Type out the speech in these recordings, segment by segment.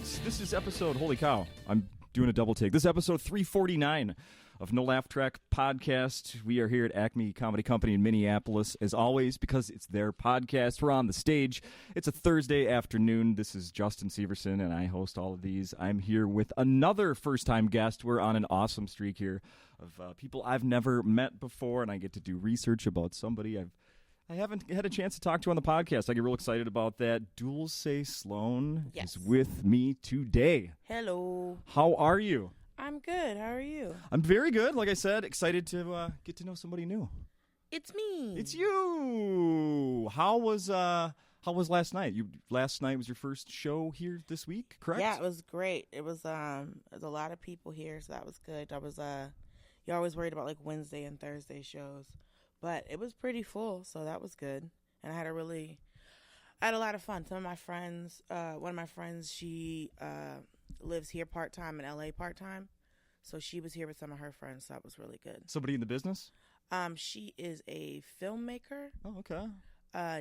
This is episode, holy cow, I'm doing a double take. This is episode 349 of No Laugh Track podcast. We are here at Acme Comedy Company in Minneapolis, as always, because it's their podcast. We're on the stage. It's a Thursday afternoon. This is Justin Severson, and I host all of these. I'm here with another first-time guest. We're on an awesome streak here of people I've never met before, and I get to do research about somebody I haven't had a chance to talk to on the podcast. I get real excited about that. Dulce Sloan is with me today. Hello. How are you? I'm good. How are you? I'm very good. Like I said, excited to get to know somebody new. It's me. It's you. How was last night? Last night was your first show here this week, correct? Yeah, it was great. It was there's a lot of people here, so that was good. I was you're always worried about like Wednesday and Thursday shows. But it was pretty full, so that was good. And I had a lot of fun. Some of my friends, one of my friends, she lives here part-time in LA part-time. So she was here with some of her friends, so that was really good. Somebody in the business? She is a filmmaker. Oh, okay.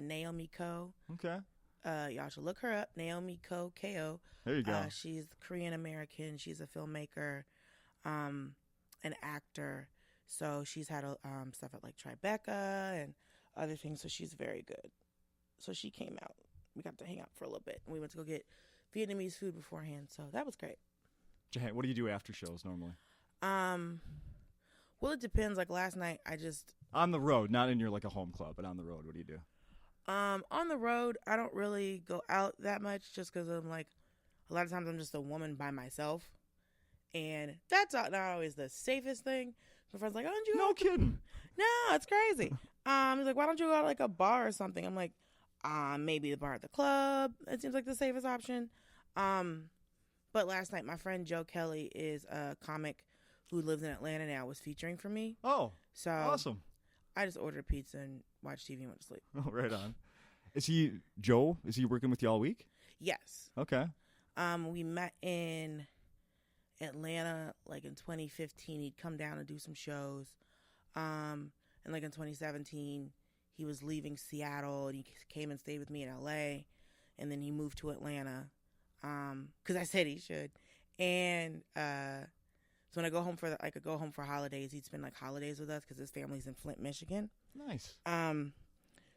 Naomi Ko. Okay. Y'all should look her up, Naomi Ko, K-O. There you go. She's Korean-American. She's a filmmaker, an actor. So she's had stuff at like Tribeca and other things. So she's very good. So she came out. We got to hang out for a little bit. And we went to go get Vietnamese food beforehand. So that was great. What do you do after shows normally? Well, it depends. Like last night, On the road, not in your like a home club, but on the road, what do you do? On the road, I don't really go out that much just because I'm like, a lot of times I'm just a woman by myself. And that's not always the safest thing. My friend's like, "Oh, don't you No kidding. No, it's crazy. He's like, "Why don't you go to like a bar or something?" I'm like, maybe the bar at the club. It seems like the safest option. But last night, my friend Joe Kelly is a comic who lives in Atlanta now, was featuring for me. Oh, so awesome. I just ordered pizza and watched TV and went to sleep. Oh, right on. Is he working with you all week? Yes. Okay. We met in Atlanta like in 2015. He'd come down and do some shows, and like in 2017 he was leaving Seattle and he came and stayed with me in LA, and then he moved to Atlanta because I said he should. And so when I go home for holidays, he'd spend like holidays with us because his family's in Flint, Michigan. Nice.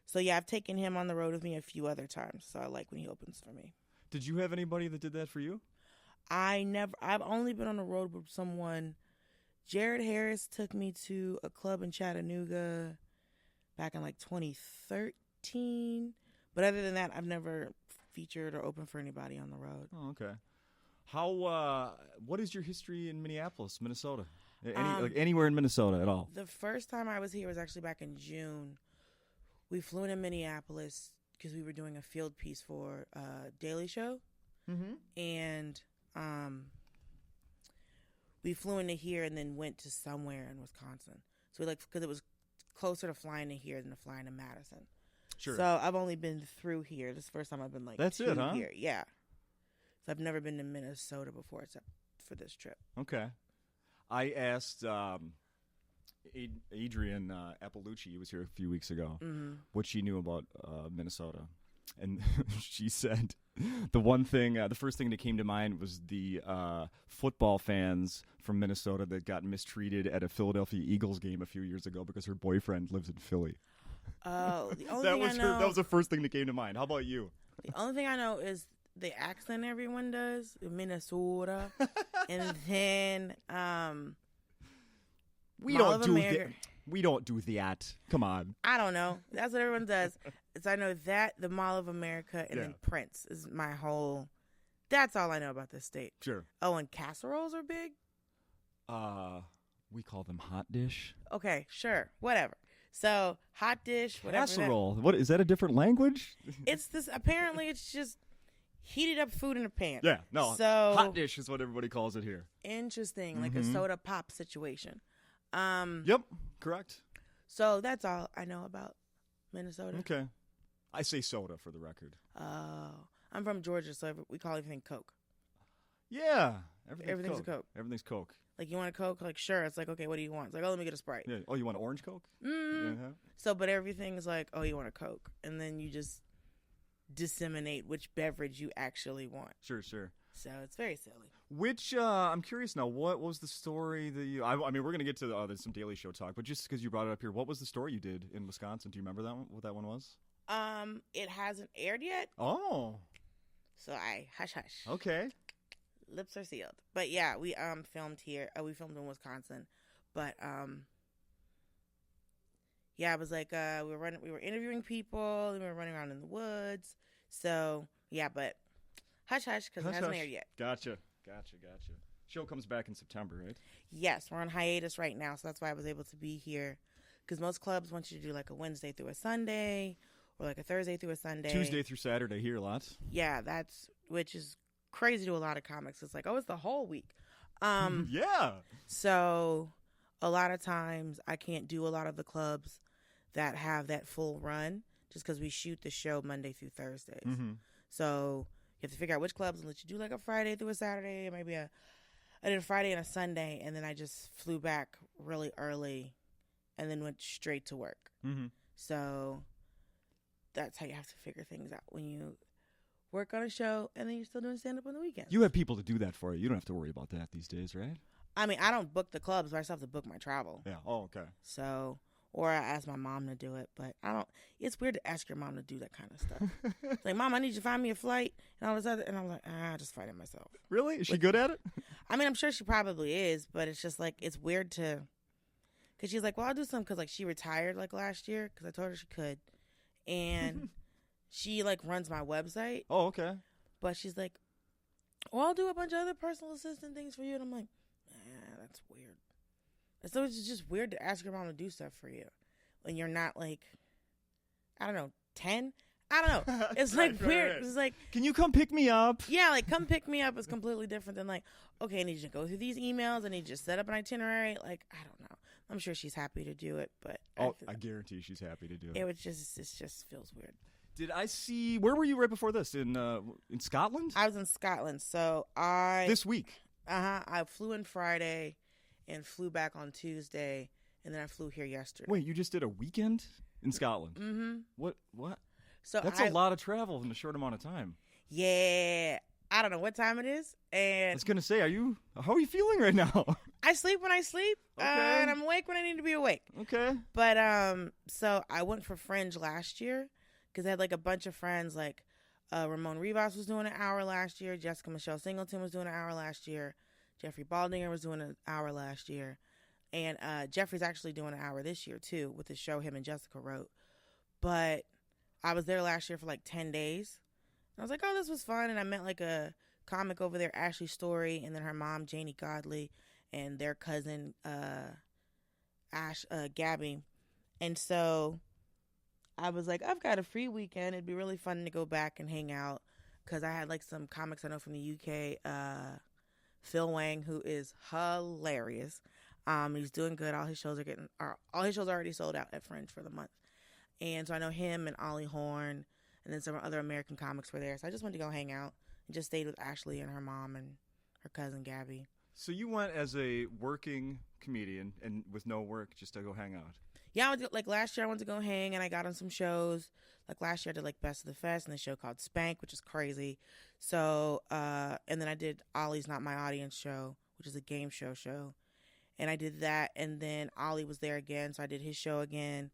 So yeah, I've taken him on the road with me a few other times, so I like when he opens for me. Did you have anybody that did that for you? I've only been on the road with someone. Jared Harris took me to a club in Chattanooga back in like 2013. But other than that, I've never featured or opened for anybody on the road. Oh, okay. What is your history in Minneapolis, Minnesota? Anywhere in Minnesota at all? The first time I was here was actually back in June. We flew into Minneapolis because we were doing a field piece for Daily Show. Mm-hmm. And we flew into here and then went to somewhere in Wisconsin. So because it was closer to flying to here than to flying to Madison. Sure. So I've only been through here. This is the first time I've been like That's it, huh? Here. Yeah. So I've never been to Minnesota before except for this trip. Okay. I asked Adrian Appalucci, he was here a few weeks ago, what she knew about Minnesota. And she said the first thing that came to mind was the football fans from Minnesota that got mistreated at a Philadelphia Eagles game a few years ago because her boyfriend lives in Philly. Oh, the only thing I know. That was the first thing that came to mind. How about you? The only thing I know is the accent everyone does, Minnesota, and then we don't do that. Come on. I don't know. That's what everyone does. So I know that, the Mall of America, and then Prince is my whole. That's all I know about this state. Sure. Oh, and casseroles are big? We call them hot dish. Okay, sure. Whatever. So, hot dish, whatever. Casserole. What is that, a different language? It's this, apparently it's just heated up food in a pan. Yeah, no. So, hot dish is what everybody calls it here. Interesting, like a soda pop situation. Yep, correct. So that's all I know about Minnesota. Okay. I say soda for the record. Oh. I'm from Georgia, so we call everything Coke. Yeah. Everything's Coke. a Coke. Everything's Coke. Like, you want a Coke? Like, sure. It's like, okay, what do you want? It's like, oh, let me get a Sprite. Yeah. Oh, you want orange Coke? So, but everything's like, oh, you want a Coke. And then you just disseminate which beverage you actually want. Sure. So it's very silly. Which I'm curious now. What was the story that you? I mean, we're gonna get to there's some Daily Show talk, but just because you brought it up here, what was the story you did in Wisconsin? Do you remember that one? What that one was? It hasn't aired yet. Oh. So I hush. Okay. Lips are sealed. But yeah, we filmed here. We filmed in Wisconsin, but yeah, it was like we were interviewing people, and we were running around in the woods. So yeah, but hush because it hasn't aired yet. Gotcha. Show comes back in September, right? Yes, we're on hiatus right now, so that's why I was able to be here. Because most clubs want you to do like a Wednesday through a Sunday, or like a Thursday through a Sunday. Tuesday through Saturday here, lots. Yeah, which is crazy to a lot of comics. It's like, oh, it's the whole week. Yeah. So a lot of times I can't do a lot of the clubs that have that full run just because we shoot the show Monday through Thursdays. Mm-hmm. So you have to figure out which clubs will let you do like a Friday through a Saturday, maybe I did a Friday and a Sunday, and then I just flew back really early and then went straight to work. Mm-hmm. So that's how you have to figure things out when you work on a show and then you're still doing stand-up on the weekends. You have people to do that for you. You don't have to worry about that these days, right? I mean, I don't book the clubs, but I still have to book my travel. Yeah. Oh, okay. So, or I ask my mom to do it, but I don't. It's weird to ask your mom to do that kind of stuff. It's like, Mom, I need you to find me a flight and all this other, and I'm like, I just find it myself. Really? Is she good at it? I mean, I'm sure she probably is, but it's just like it's weird to, because she's like, well, I'll do some because like she retired like last year because I told her she could, and she like runs my website. Oh, okay. But she's like, well, I'll do a bunch of other personal assistant things for you, and I'm like, that's weird. And so it's just weird to ask your mom to do stuff for you when you're not like, I don't know, 10? I don't know. It's like weird. Right. It's like, can you come pick me up? Yeah, like come pick me up is completely different than like, okay, I need you to go through these emails. I need you to set up an itinerary. Like, I don't know. I'm sure she's happy to do it, but I guarantee she's happy to do it. It just feels weird. Did I see? Where were you right before this? In Scotland? I was in Scotland. So this week. I flew in Friday and flew back on Tuesday, and then I flew here yesterday. Wait, you just did a weekend in Scotland? Mm-hmm. What? So that's a lot of travel in a short amount of time. Yeah. I don't know what time it is. And I was going to say, how are you feeling right now? I sleep when I sleep, okay. And I'm awake when I need to be awake. Okay. But, so I went for Fringe last year because I had like a bunch of friends, like Ramon Rivas was doing an hour last year. Jessica Michelle Singleton was doing an hour last year. Jeffrey Baldinger was doing an hour last year. And Jeffrey's actually doing an hour this year, too, with the show him and Jessica wrote. But I was there last year for like 10 days. And I was like, oh, this was fun. And I met like a comic over there, Ashley Story, and then her mom, Janie Godley, and their cousin, Gabby. And so I was like, I've got a free weekend. It'd be really fun to go back and hang out. Because I had like some comics I know from the UK, Phil Wang, who is hilarious. He's doing good. All his shows are already sold out at Fringe for the month. And so I know him and Ollie Horn, and then some other American comics were there. So I just went to go hang out and just stayed with Ashley and her mom and her cousin Gabby. So you went as a working comedian and with no work just to go hang out? Yeah, like last year I went to go hang and I got on some shows. Like last year I did like Best of the Fest and a show called Spank, which is crazy. So, and then I did Ollie's Not My Audience show, which is a game show. And I did that, and then Ollie was there again, so I did his show again.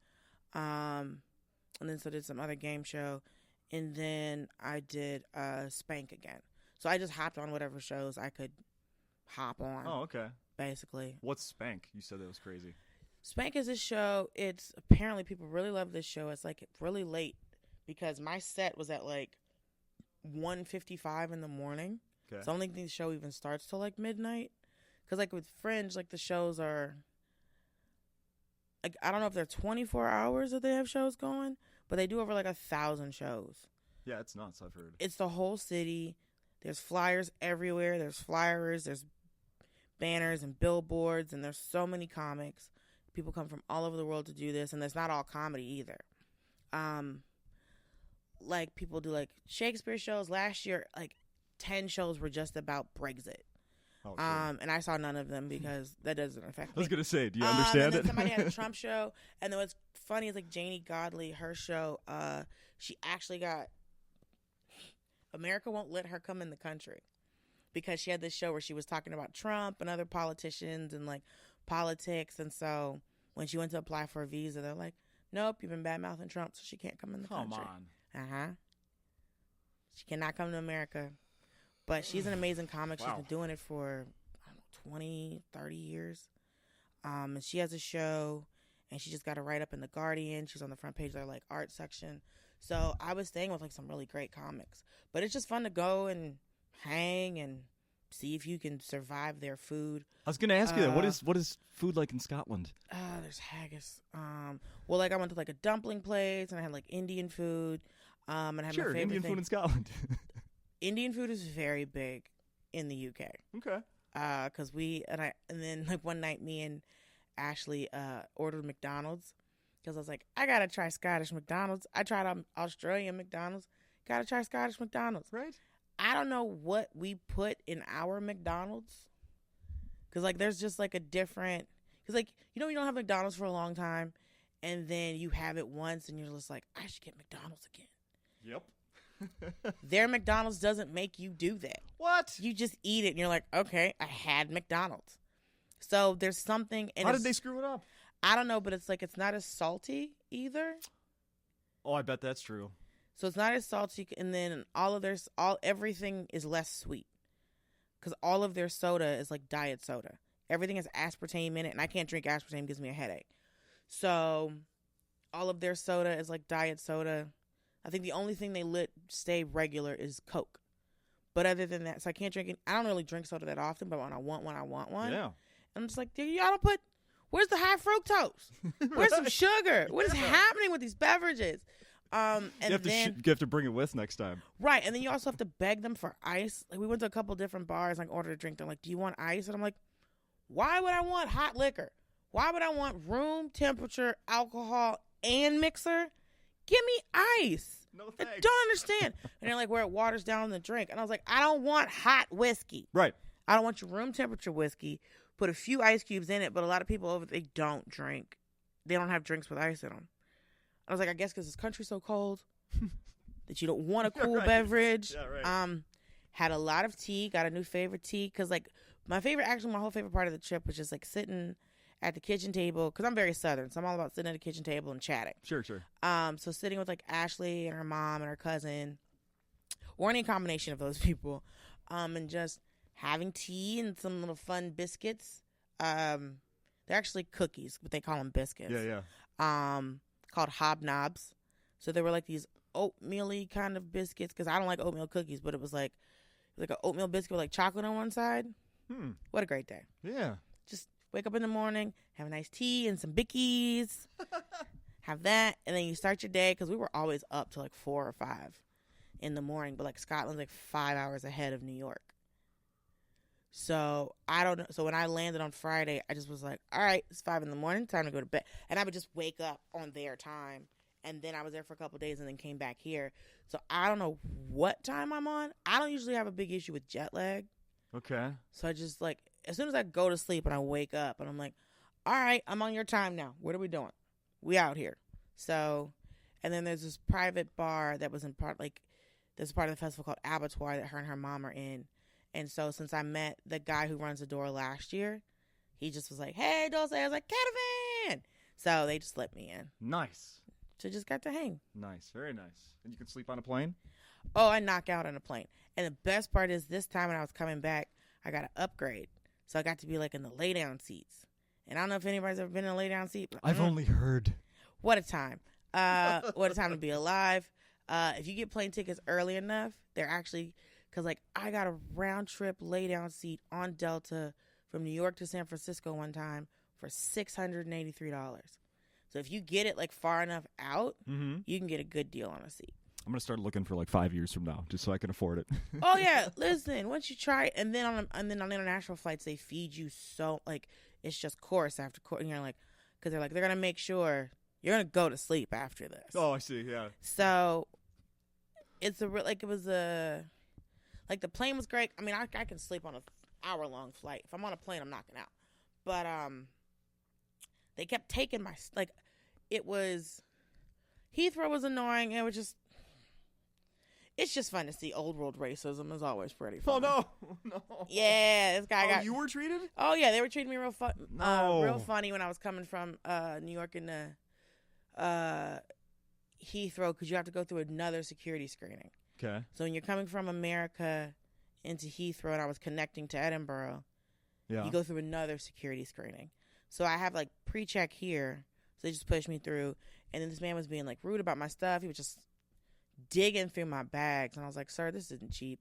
And then so I did some other game show, and then I did Spank again. So I just hopped on whatever shows I could hop on. Oh, okay. Basically. What's Spank? You said that was crazy. Spank is a show. It's apparently people really love this show. It's like really late because my set was at like 1:55 in the morning. Okay. So I don't think the show even starts till like midnight. Because like with Fringe, like the shows are, like I don't know if they're 24 hours that they have shows going, but they do over like 1,000 shows. Yeah, it's nuts. I've heard. It's the whole city. There's flyers everywhere. There's flyers. There's banners and billboards, and there's so many comics. People come from all over the world to do this, and it's not all comedy either. Like people do like Shakespeare shows. Last year, like 10 shows were just about Brexit. Oh, sure. And I saw none of them because that doesn't affect me. I was going to say, do you understand and then it? Somebody had a Trump show. And then what's funny is like Janie Godley, her show, she actually got, America won't let her come in the country. because she had this show where she was talking about Trump and other politicians and like politics. And so when she went to apply for a visa, they're like, nope, you've been bad mouthing Trump, so she can't come in the country. Come on. She cannot come to America. But she's an amazing comic. Wow. She's been doing it for, I don't know, 20, 30 years. And she has a show, and she just got a write-up in The Guardian. She's on the front page of their, like, art section. So I was staying with, like, some really great comics. But it's just fun to go and hang and see if you can survive their food. I was going to ask you that. What is food like in Scotland? There's haggis. Well, like, I went to, like, a dumpling place, and I had, like, Indian food. And I had my favorite Indian thing. food in Scotland. Indian food is very big in the UK. Okay. Cause and then like one night me and Ashley ordered McDonald's because I was like, I gotta try Scottish McDonald's. I tried Australian McDonald's. Gotta try Scottish McDonald's. Right. I don't know what we put in our McDonald's, cause like there's just like a different. Cause like you don't have McDonald's for a long time, and then you have it once, and you're just like, I should get McDonald's again. Yep. Their McDonald's doesn't make you do that. What? You just eat it and you're like, okay, I had McDonald's. So there's something. And how did they screw it up? I don't know, but it's like it's not as salty either. Oh, I bet that's true. So it's not as salty, and then everything is less sweet because all of their soda is like diet soda. Everything has aspartame in it, and I can't drink aspartame; it gives me a headache. So all of their soda is like diet soda. I think the only thing they stay regular is Coke. But other than that, so I can't drink it. I don't really drink soda that often, but when I want one, I want one. Yeah. And I'm just like, y'all don't where's the high fructose? Where's some sugar? What is happening with these beverages? And you have to bring it with next time. Right. And then you also have to beg them for ice. Like we went to a couple different bars, like ordered a drink. They're like, do you want ice? And I'm like, why would I want hot liquor? Why would I want room temperature alcohol and mixer? Give me ice. No thanks. I don't understand. And they're like, where it waters down the drink. And I was like, I don't want hot whiskey. Right. I don't want your room temperature whiskey. Put a few ice cubes in it, but a lot of people they don't drink. They don't have drinks with ice in them. I was like, I guess because this country's so cold that you don't want a cool beverage. Yeah, right. Had a lot of tea. Got a new favorite tea. Because like my whole favorite part of the trip was just like sitting at the kitchen table, because I'm very Southern, so I'm all about sitting at the kitchen table and chatting. Sure. So sitting with like Ashley and her mom and her cousin, or any combination of those people, and just having tea and some little fun biscuits. They're actually cookies, but they call them biscuits. Yeah. Called hobnobs. So they were like these oatmeal-y kind of biscuits, because I don't like oatmeal cookies, but it was like an oatmeal biscuit with like chocolate on one side. What a great day. Yeah. Just wake up in the morning, have a nice tea and some bickies, have that, and then you start your day, because we were always up till like 4 or 5 in the morning, but like Scotland's like 5 hours ahead of New York. So I don't know. So when I landed on Friday, I just was like, all right, it's 5 in the morning, time to go to bed. And I would just wake up on their time, and then I was there for a couple of days and then came back here. So I don't know what time I'm on. I don't usually have a big issue with jet lag. Okay. So I just like, as soon as I go to sleep and I wake up and I'm like, all right, I'm on your time now. What are we doing? We out here. So, and then there's this private bar that was there's part of the festival called Abattoir that her and her mom are in. And so since I met the guy who runs the door last year, he just was like, hey, Dulce. I was like, caravan. So they just let me in. Nice. So just got to hang. Nice. Very nice. And you can sleep on a plane? Oh, I knock out on a plane. And the best part is this time when I was coming back, I got an upgrade. So I got to be like in the lay down seats. And I don't know if anybody's ever been in a lay down seat. But I've only heard. What a time. What a time to be alive. If you get plane tickets early enough, they're actually, because like I got a round trip lay down seat on Delta from New York to San Francisco one time for $683. So if you get it like far enough out, you can get a good deal on a seat. I'm gonna start looking for like 5 years from now, just so I can afford it. Oh yeah, listen. Once you try it, and then on international flights, they feed you so like it's just course after course, and you're like, because they're gonna make sure you're gonna go to sleep after this. Oh, I see. Yeah. So it's the plane was great. I mean, I can sleep on an hour-long flight. If I'm on a plane, I'm knocking out. But they kept taking my Heathrow was annoying. It it's just fun to see old world racism. Is always pretty fun. Oh, no. Yeah, this guy got... you were treated? Oh, yeah, they were treating me real No. real funny when I was coming from New York into Heathrow, because you have to go through another security screening. Okay. So when you're coming from America into Heathrow and I was connecting to Edinburgh, you go through another security screening. So I have, like, pre-check here. So they just pushed me through. And then this man was being, like, rude about my stuff. He was just digging through my bags. And I was like, sir, this isn't cheap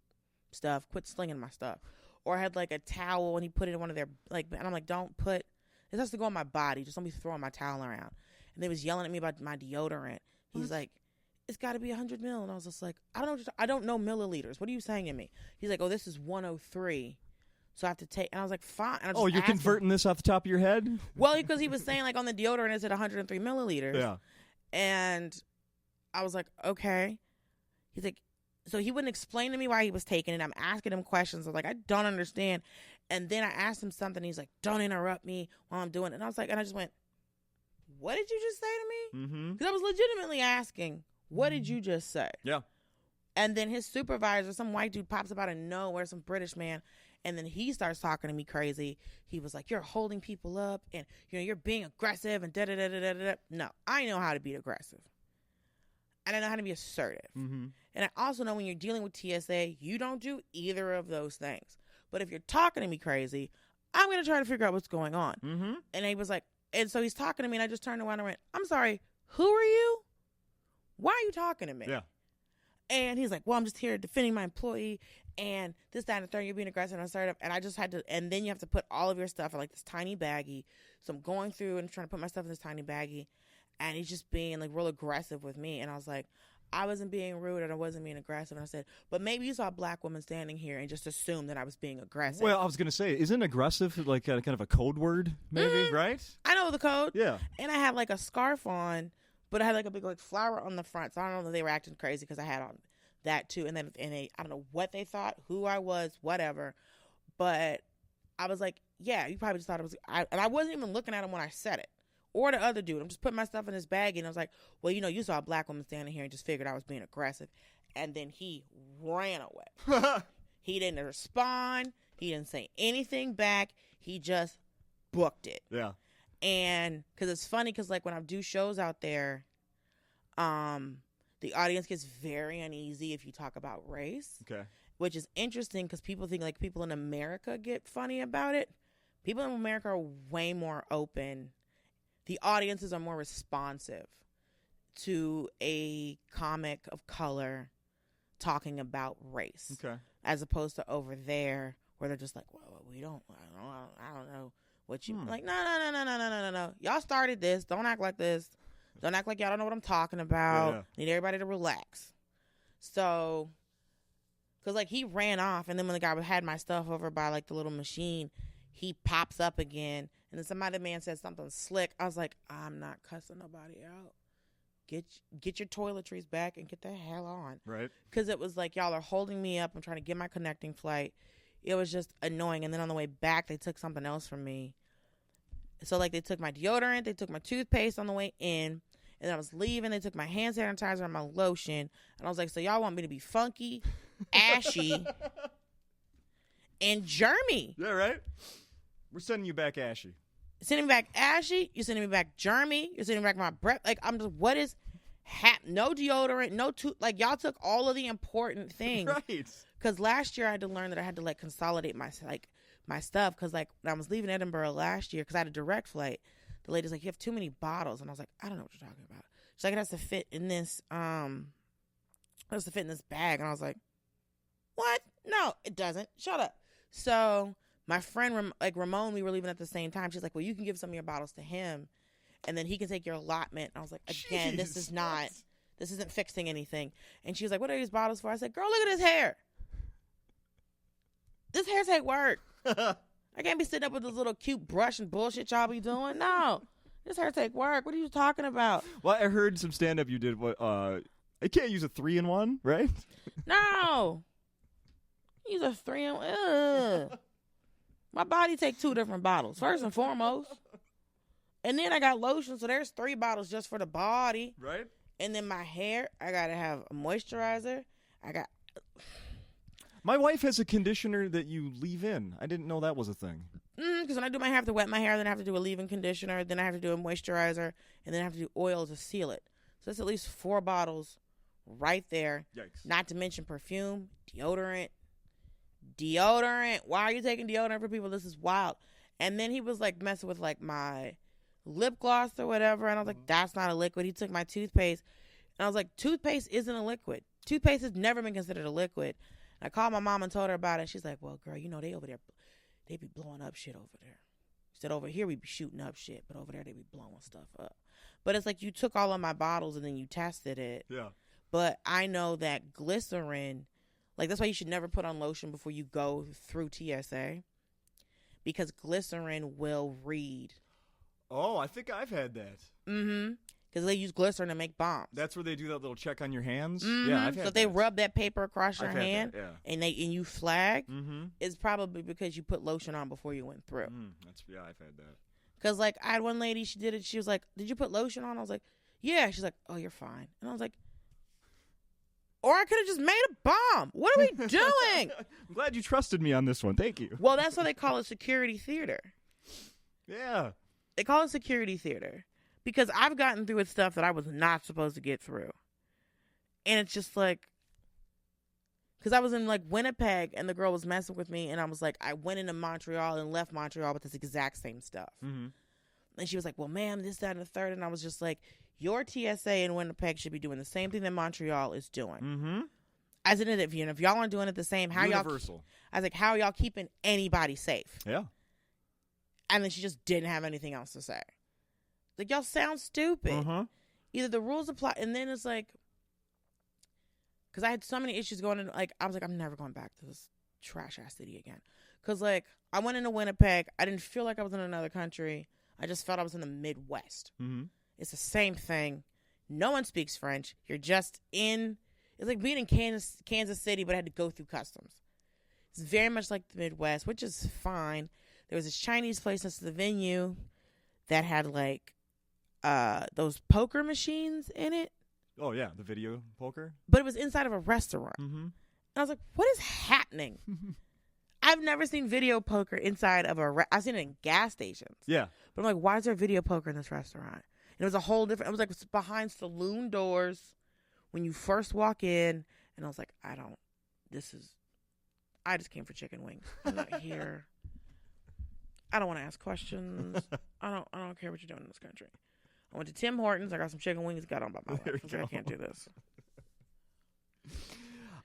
stuff. Quit slinging my stuff. Or I had, like, a towel and he put it in one of their, like, and I'm like, don't put, this has to go on my body. Just don't be throwing my towel around. And they was yelling at me about my deodorant. He's like, it's got to be 100 mil. And I was just like, I don't know milliliters. What are you saying to me? He's like, oh, this is 103. So I have to take, and I was like, fine. And I just you're converting this off the top of your head? Well, because he was saying, like, on the deodorant, it's at 103 milliliters. Yeah. And I was like, okay. He's like, so he wouldn't explain to me why he was taking it. I'm asking him questions. I was like, I don't understand. And then I asked him something. He's like, don't interrupt me while I'm doing it. And I was like, and I just went, what did you just say to me? Mm-hmm. Because I was legitimately asking, what did you just say? Yeah. And then his supervisor, some white dude, pops up out of nowhere, some British man, and then he starts talking to me crazy. He was like, you're holding people up, and you're being aggressive, and da-da-da-da-da-da. No, I know how to be aggressive. And I know how to be assertive. Mm-hmm. And I also know when you're dealing with TSA, you don't do either of those things. But if you're talking to me crazy, I'm going to try to figure out what's going on. Mm-hmm. And he was like, and so he's talking to me, and I just turned around and went, I'm sorry, who are you? Why are you talking to me? Yeah. And he's like, well, I'm just here defending my employee, and this, that, and the third, you're being aggressive and assertive. And I just had to, and then you have to put all of your stuff in, like, this tiny baggie. So I'm going through and trying to put my stuff in this tiny baggie, and he's just being, like, real aggressive with me. And I was like, I wasn't being rude and I wasn't being aggressive. And I said, but maybe you saw a black woman standing here and just assumed that I was being aggressive. Well, I was going to say, isn't aggressive like kind of a code word, maybe, right? I know the code. Yeah. And I had, like, a scarf on, but I had, like, a big, like, flower on the front. So I don't know if they were acting crazy because I had on that too. And then I don't know what they thought, who I was, whatever. But I was like, yeah, you probably just thought it was, and I wasn't even looking at him when I said it. Or the other dude. I'm just putting my stuff in his bag, and I was like, well, you saw a black woman standing here and just figured I was being aggressive. And then he ran away. He didn't respond. He didn't say anything back. He just booked it. Yeah. And because it's funny, because, like, when I do shows out there, the audience gets very uneasy if you talk about race. Okay. Which is interesting because people think, like, people in America get funny about it. People in America are way more open. The audiences are more responsive to a comic of color talking about race. Okay. As opposed to over there where they're just like, well, I don't know what you, like, no. Y'all started this. Don't act like this. Don't act like y'all don't know what I'm talking about. Yeah. Need everybody to relax. So, because, like, he ran off, and then when the guy had my stuff over by, like, the little machine, he pops up again. And then some other man said something slick. I was like, I'm not cussing nobody out. Get your toiletries back and get the hell on. Right. Because it was like, y'all are holding me up. I'm trying to get my connecting flight. It was just annoying. And then on the way back, they took something else from me. So, like, they took my deodorant. They took my toothpaste on the way in. And then I was leaving. They took my hand sanitizer and my lotion. And I was like, so y'all want me to be funky, ashy, and germy. Yeah, right? We're sending you back ashy. Sending me back ashy. You're sending me back germy. You're sending me back my breath. Like, I'm just, what is no deodorant, no like, y'all took all of the important things. Right. Because last year I had to learn that I had to, like, consolidate my stuff. Because, like, when I was leaving Edinburgh last year, because I had a direct flight, the lady's like, you have too many bottles. And I was like, I don't know what you're talking about. She's like, it has to fit in this, bag. And I was like, what? No, it doesn't. Shut up. So my friend, like, Ramon, we were leaving at the same time. She's like, well, you can give some of your bottles to him, and then he can take your allotment. And I was like, again, this isn't fixing anything. And she was like, what are these bottles for? I said, girl, look at his hair. This hair take work. I can't be sitting up with this little cute brush and bullshit y'all be doing. No, this hair take work. What are you talking about? Well, I heard some stand-up you did. I can't use a 3-in-1, right? No. Use a 3-in-1. My body take 2 different bottles, first and foremost. And then I got lotion, so there's 3 bottles just for the body. Right. And then my hair, I got to have a moisturizer. My wife has a conditioner that you leave in. I didn't know that was a thing. Because when I do my hair, I have to wet my hair, then I have to do a leave-in conditioner, then I have to do a moisturizer, and then I have to do oil to seal it. So that's at least 4 bottles right there. Yikes. Not to mention perfume, deodorant. Why are you taking deodorant for people? This is wild. And then he was like messing with like my lip gloss or whatever, and I was like, that's not a liquid. He took my toothpaste, and I was like, toothpaste isn't a liquid. Toothpaste has never been considered a liquid. And I called my mom and told her about it. She's like, well, girl, you know, they over there, they be blowing up shit over there. She said, over here we be shooting up shit, but over there they be blowing stuff up. But it's like you took all of my bottles and then you tested it. Yeah. But I know that glycerin, like that's why you should never put on lotion before you go through TSA, because glycerin will read. Oh, I think I've had that. Mm-hmm. Because they use glycerin to make bombs. That's where they do that little check on your hands? Mm-hmm. Yeah, I've had So if they rub that paper across your hand and you flag, it's probably because you put lotion on before you went through. Yeah, I've had that. Because, like, I had one lady, she did it. She was like, did you put lotion on? I was like, yeah. She's like, oh, you're fine. And I was like, or I could have just made a bomb. What are we doing? I'm glad you trusted me on this one. Thank you. Well, that's why they call it security theater. Yeah. They call it security theater. Because I've gotten through with stuff that I was not supposed to get through. And it's just like, because I was in like Winnipeg and the girl was messing with me. And I was like, I went into Montreal and left Montreal with this exact same stuff. Mm-hmm. And she was like, well, ma'am, this, that, and the third. And I was just like, your TSA in Winnipeg should be doing the same thing that Montreal is doing. Mm-hmm. As an interview. And if y'all aren't doing it the same, how Universal. I was like, how are y'all keeping anybody safe? Yeah. And then she just didn't have anything else to say. Like, y'all sound stupid. Uh-huh. Either the rules apply, and then it's like, because I had so many issues going in, like, I was like, I'm never going back to this trash-ass city again. Because, like, I went into Winnipeg. I didn't feel like I was in another country. I just felt I was in the Midwest. Mm-hmm. It's the same thing. No one speaks French. You're just in, it's like being in Kansas City, but I had to go through customs. It's very much like the Midwest, which is fine. There was this Chinese place next to the venue that had, like, those poker machines in it. Oh, yeah, the video poker. But it was inside of a restaurant. Mm-hmm. And I was like, what is happening? I've never seen video poker inside of I've seen it in gas stations. Yeah. But I'm like, why is there video poker in this restaurant? And it was a whole different, it was like behind saloon doors when you first walk in. And I was like, I just came for chicken wings. I'm not here. I don't want to ask questions. I don't care what you're doing in this country. I went to Tim Hortons. I got some chicken wings. Got on by my life. I was like, I can't do this.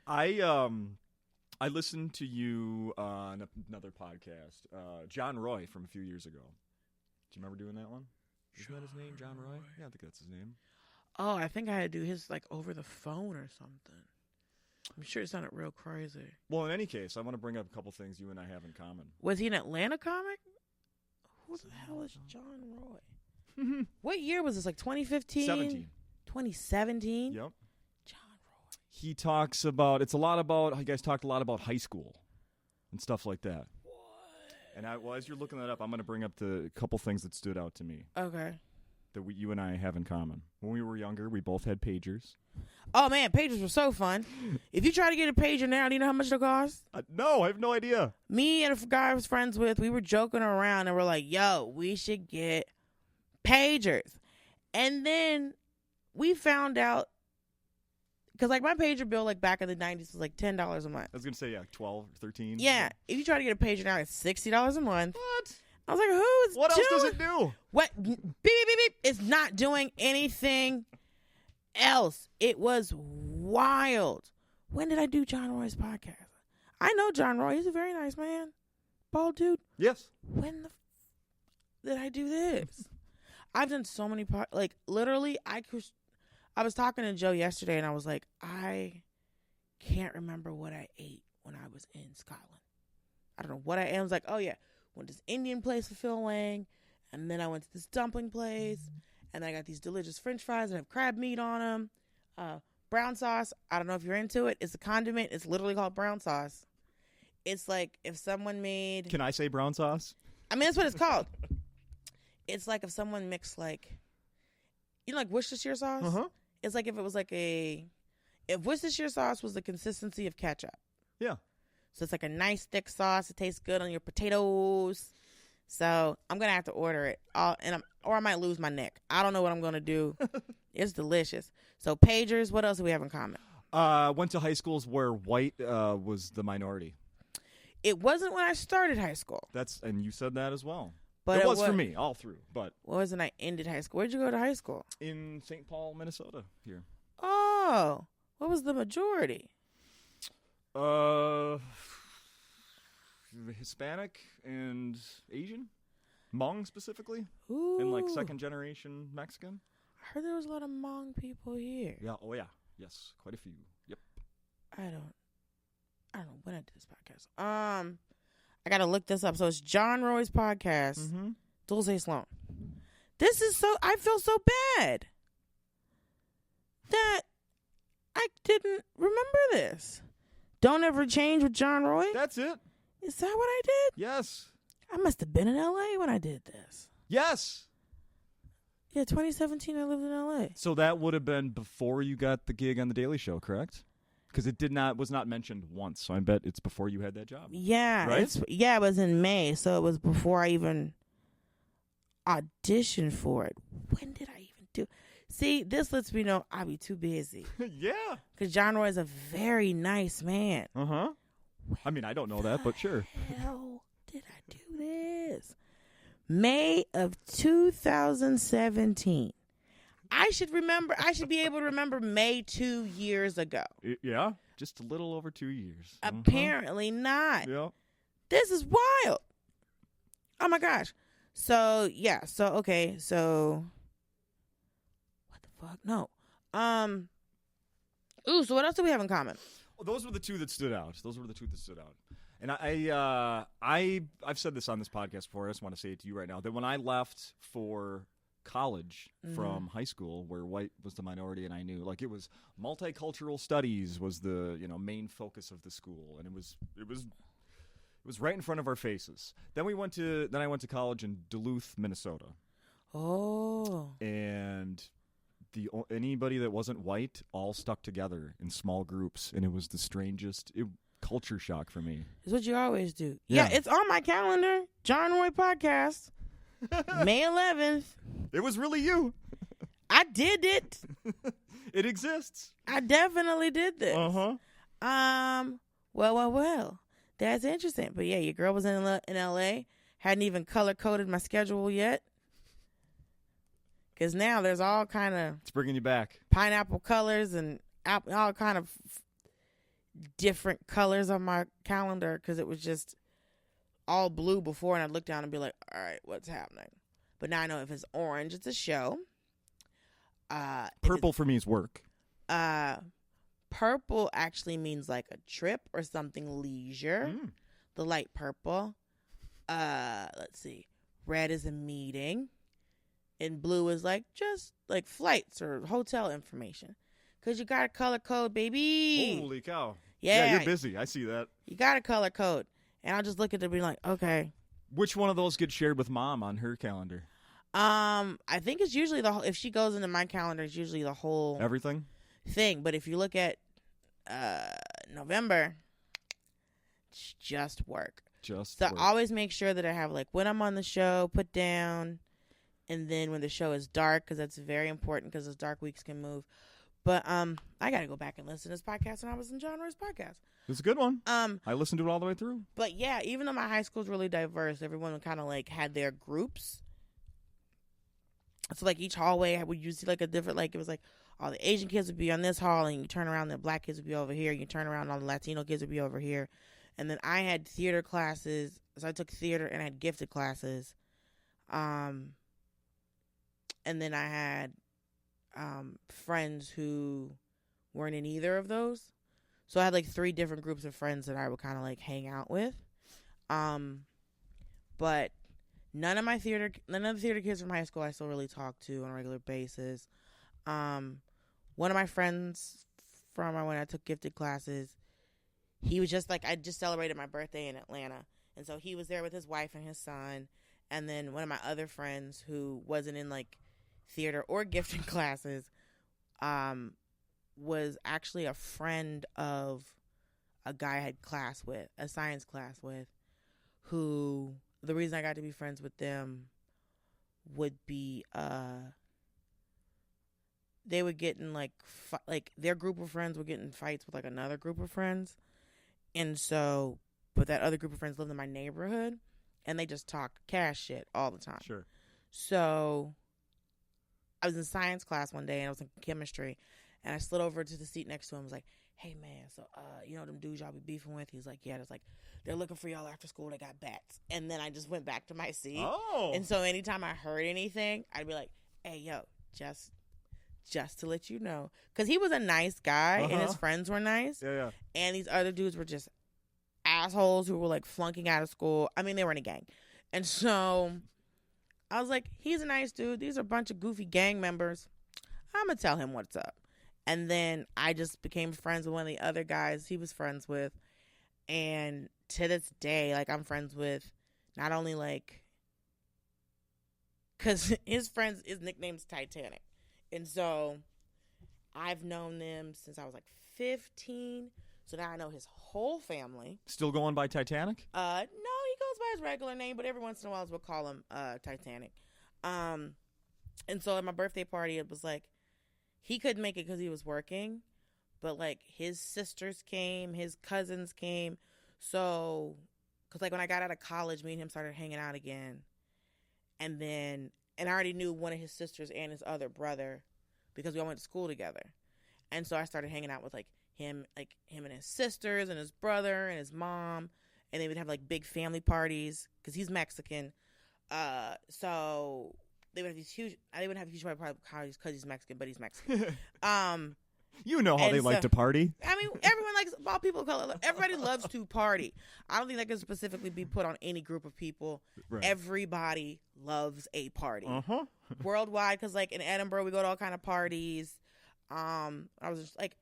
I listened to you on another podcast, John Roy from a few years ago. Do you remember doing that one? Isn't that his name, John Roy? Yeah, I think that's his name. Oh, I think I had to do his like over the phone or something. I'm sure it sounded real crazy. Well, in any case, I want to bring up a couple things you and I have in common. Was he an Atlanta comic? Who the hell is John Roy? What year was this? Like 2015? 2017? Yep. John Roy. He talks about, you guys talked a lot about high school and stuff like that. What? And as you're looking that up, I'm going to bring up the couple things that stood out to me. Okay. That you and I have in common. When we were younger, we both had pagers. Oh, man, pagers were so fun. If you try to get a pager now, do you know how much it'll cost? No, I have no idea. Me and a guy I was friends with, we were joking around, and we're like, yo, we should get pagers. And then we found out, because like my pager bill like back in the 90s was like $10 a month. I was going to say, yeah, 12 or 13. Yeah. If you try to get a pager now, it's $60 a month. What? I was like, what else does it do? What? Beep, beep, beep, beep. It's not doing anything else. It was wild. When did I do John Roy's podcast? I know John Roy. He's a very nice man. Bald dude. Yes. When did I do this? I've done so many like literally I was talking to Joe yesterday and I was like, I can't remember what I ate when I was in Scotland. I don't know what I ate. I was like, oh yeah, went to this Indian place for Phil Wang, and then I went to this dumpling place, and I got these delicious French fries that have crab meat on them, brown sauce. I don't know if you're into it. It's a condiment. It's literally called brown sauce. It's like if someone made. Can I say brown sauce? I mean, that's what it's called. It's like if someone mixed like, like Worcestershire sauce. Uh-huh. It's like if it was like a if Worcestershire sauce was the consistency of ketchup. Yeah. So it's like a nice thick sauce. It tastes good on your potatoes. So I'm gonna have to order it, or I might lose my neck. I don't know what I'm gonna do. It's delicious. So pagers. What else do we have in common? Went to high schools where white was the minority. It wasn't when I started high school. And you said that as well. But it was for me all through. But it wasn't. I ended high school. Where'd you go to high school? In St. Paul, Minnesota. Here. Oh, what was the majority? Hispanic and Asian, Hmong specifically, Ooh. and like second generation Mexican. I heard there was a lot of Hmong people here. Yeah. Oh yeah. Yes. Quite a few. Yep. I don't know when I did this podcast. I gotta look this up. So it's John Roy's podcast. Mm-hmm. Dulce Sloan. This is I feel so bad that I didn't remember this. Don't Ever Change with John Roy. That's it. Is that what I did? Yes. I must have been in L.A. when I did this. Yes. Yeah, 2017, I lived in L.A. So that would have been before you got the gig on The Daily Show, correct? Because it was not mentioned once, so I bet it's before you had that job. Yeah. Right? It was in May, so it was before I even auditioned for it. When did I even do? See, this lets me know I'll be too busy. Yeah. Because John Roy is a very nice man. Uh-huh. I mean, I don't know that, but sure. Hell did I do this? May of 2017. I should be able to remember May 2 years ago. Yeah, just a little over 2 years. Apparently not. Yeah. This is wild. Oh my gosh. So, yeah. So, okay. So, what the fuck? No. Ooh, so what else do we have in common? Well, those were the two that stood out. And I've said this on this podcast before. I just want to say it to you right now, that when I left for college from high school, where white was the minority, and I knew like it was multicultural studies was the main focus of the school, and it was right in front of our faces. Then I went to college in Duluth, Minnesota. Oh. And anybody that wasn't white all stuck together in small groups, and it was the strangest culture shock for me. It's what you always do. Yeah, it's on my calendar. John Roy podcast, May 11th. It was really you. I did it. It exists. I definitely did this. Well. That's interesting. But yeah, your girl was in L.A. Hadn't even color-coded my schedule yet. Because now there's all kind of... It's bringing you back. Pineapple colors and all kind of different colors on my calendar, because it was just all blue before, and I'd look down and be like, all right, what's happening? But now I know if it's orange, it's a show. Purple for me is work. Purple actually means like a trip or something leisure. The light purple. Let's see. Red is a meeting. And blue is like just like flights or hotel information. Because you got a color code, baby. Holy cow. Yeah, you're busy. I see that. You got a color code. And I'll just look at it and be like, okay. Which one of those gets shared with mom on her calendar? I think it's usually if she goes into my calendar, it's usually the whole everything thing. But if you look at November, it's just work. So work. I always make sure that I have like when I'm on the show put down, and then when the show is dark, because that's very important, because those dark weeks can move. But I got to go back and listen to this podcast when I was in John Roy's podcast. It's a good one. I listened to it all the way through. But yeah, even though my high school is really diverse, everyone kind of like had their groups. So like each hallway would you see like a different, like it was like all the Asian kids would be on this hall, and you turn around, the black kids would be over here. You turn around, all the Latino kids would be over here. And then I had theater classes, so I took theater and I had gifted classes. And then I had friends who weren't in either of those. So I had like 3 different groups of friends that I would kind of like hang out with. But none of the theater kids from high school I still really talk to on a regular basis. One of my friends from when I took gifted classes, he was just like, I just celebrated my birthday in Atlanta. And so he was there with his wife and his son. And then one of my other friends who wasn't in like theater or gifted classes, was actually a friend of a guy I had a science class with, who the reason I got to be friends with them would be they were getting like their group of friends were getting fights with like another group of friends, and so but that other group of friends lived in my neighborhood, and they just talked cash shit all the time. Sure. So I was in science class one day and I was in chemistry, and I slid over to the seat next to him. I was like, "Hey man, so you know them dudes y'all be beefing with?" He's like, "Yeah." It's like, "They're looking for y'all after school. They got bats." And then I just went back to my seat. Oh. And so anytime I heard anything, I'd be like, "Hey yo, just to let you know," because he was a nice guy and his friends were nice. Yeah. And these other dudes were just assholes who were like flunking out of school. I mean, they were in a gang, and so I was like, "He's a nice dude. These are a bunch of goofy gang members. I'm gonna tell him what's up." And then I just became friends with one of the other guys he was friends with. And to this day, like, I'm friends with not only, like, because his nickname's Titanic. And so I've known them since I was, like, 15. So now I know his whole family. Still going by Titanic? No, he goes by his regular name, but every once in a while we'll call him Titanic. And so at my birthday party, it was like, he couldn't make it because he was working, but like his sisters came, his cousins came. So, because like when I got out of college, me and him started hanging out again. And I already knew one of his sisters and his other brother because we all went to school together. And so I started hanging out with like him and his sisters and his brother and his mom. And they would have like big family parties because he's Mexican. So they would have these huge parties because he's Mexican, but he's Mexican. You know how they like to party. I mean, everyone likes, all people of color, everybody loves to party. I don't think that can specifically be put on any group of people. Right. Everybody loves a party. Worldwide, because like in Edinburgh, we go to all kind of parties. I was just like,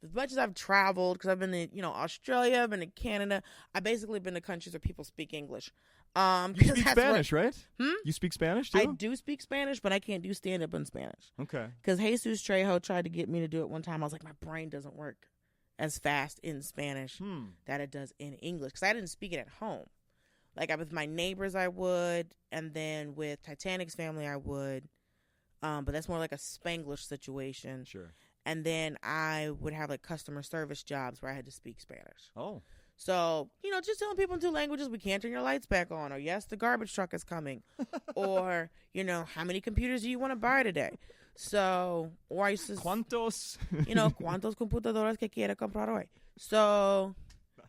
as much as I've traveled, because I've been to, Australia, I've been to Canada, I've basically been to countries where people speak English. You speak Spanish, right? You speak Spanish too? I do speak Spanish, but I can't do stand-up in Spanish. Okay. Because Jesus Trejo tried to get me to do it one time. I was like, my brain doesn't work as fast in Spanish that it does in English. Because I didn't speak it at home. Like, with my neighbors, I would. And then with Titanic's family, I would. But that's more like a Spanglish situation. Sure. And then I would have, like, customer service jobs where I had to speak Spanish. Oh. So, just telling people in two languages, we can't turn your lights back on, or yes, the garbage truck is coming, or, how many computers do you want to buy today? So, or I used to... ¿Cuántos? ¿Cuántos computadoras que quiere comprar hoy? So,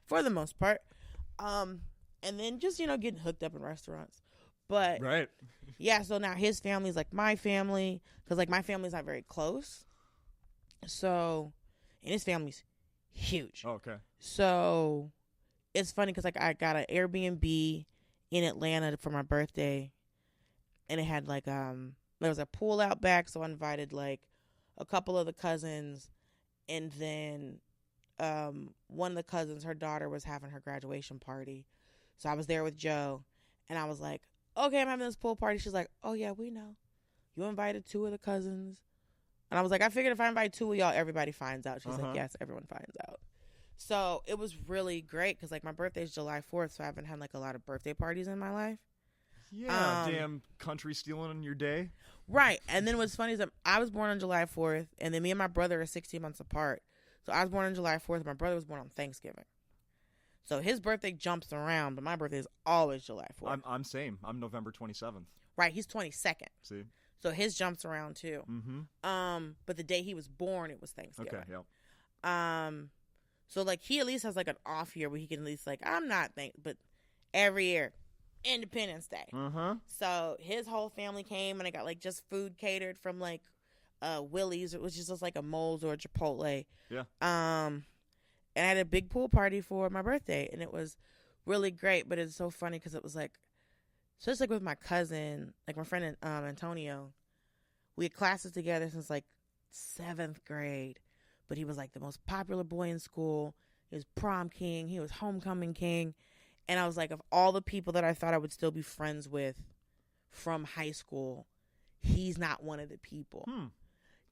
for the most part. And then just, getting hooked up in restaurants. But, right. Yeah, so now his family's like my family, because, like, my family's not very close. So, and his family's huge. Oh, okay. So it's funny because like I got an Airbnb in Atlanta for my birthday, and it had like there was a pool out back, so I invited like a couple of the cousins, and then one of the cousins, her daughter was having her graduation party, so I was there with Joe, and I was like, okay, I'm having this pool party. She's like, oh yeah, we know you invited two of the cousins. And I was like, I figured if I invite two of y'all, everybody finds out. She's like, yes, everyone finds out. So it was really great because, like, my birthday's July 4th, so I haven't had, like, a lot of birthday parties in my life. Yeah, damn country stealing your day. Right. And then what's funny is that I was born on July 4th, and then me and my brother are 16 months apart. So I was born on July 4th, and my brother was born on Thanksgiving. So his birthday jumps around, but my birthday is always July 4th. I'm same. I'm November 27th. Right. He's 22nd. See? So his jumps around too. But the day he was born, it was Thanksgiving. Okay, yep. So like he at least has like an off year where he can at least like, but every year, Independence Day. So his whole family came, and I got like just food catered from like Willie's, which is just like a Moe's or a Chipotle. Yeah. And I had a big pool party for my birthday, and it was really great. But it's so funny because it was like, so it's like with my cousin, like my friend Antonio, we had classes together since like 7th grade, but he was like the most popular boy in school. He was prom king. He was homecoming king. And I was like, of all the people that I thought I would still be friends with from high school, he's not one of the people.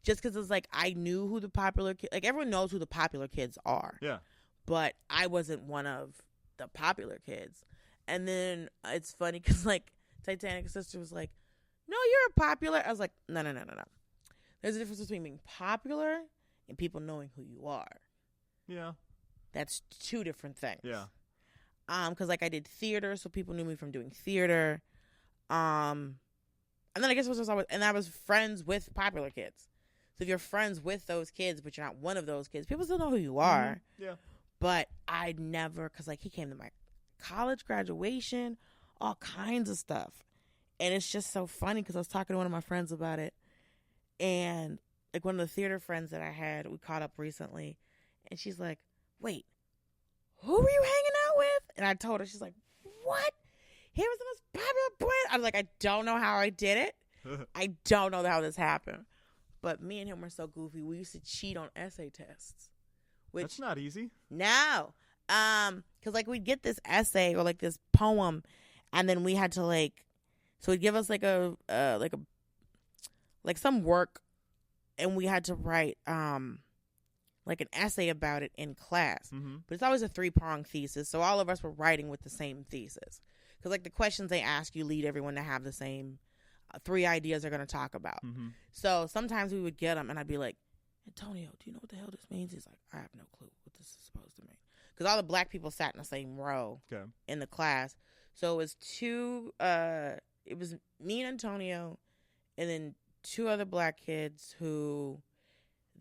just because it's like I knew who the popular kids, like everyone knows who the popular kids are. Yeah. But I wasn't one of the popular kids. And then it's funny because like Titanic's sister was like, no, you're popular. I was like, no. There's a difference between being popular and people knowing who you are. Yeah. That's two different things. Yeah. Because like I did theater, so people knew me from doing theater. And then I guess it was always, and I was friends with popular kids. So if you're friends with those kids, but you're not one of those kids, people still know who you are. Mm-hmm. Yeah. But I never, because like he came to my college graduation, all kinds of stuff. And it's just so funny because I was talking to one of my friends about it. And like one of the theater friends that I had, we caught up recently. And she's like, wait, who were you hanging out with? And I told her, she's like, what? He was the most popular boy. I was like, I don't know how I did it. I don't know how this happened. But me and him were so goofy. We used to cheat on essay tests. Which, that's not easy. No. Because like we'd get this essay or like this poem, and then we had to like, so he'd give us like some work, and we had to write like an essay about it in class. Mm-hmm. But it's always a 3-pronged thesis, so all of us were writing with the same thesis. Because like the questions they ask you lead everyone to have the same 3 ideas they're going to talk about. Mm-hmm. So sometimes we would get them, and I'd be like, Antonio, do you know what the hell this means? He's like, I have no clue what this is supposed to mean. Because all the black people sat in the same row in the class. So it was it was me and Antonio, and then 2 other black kids who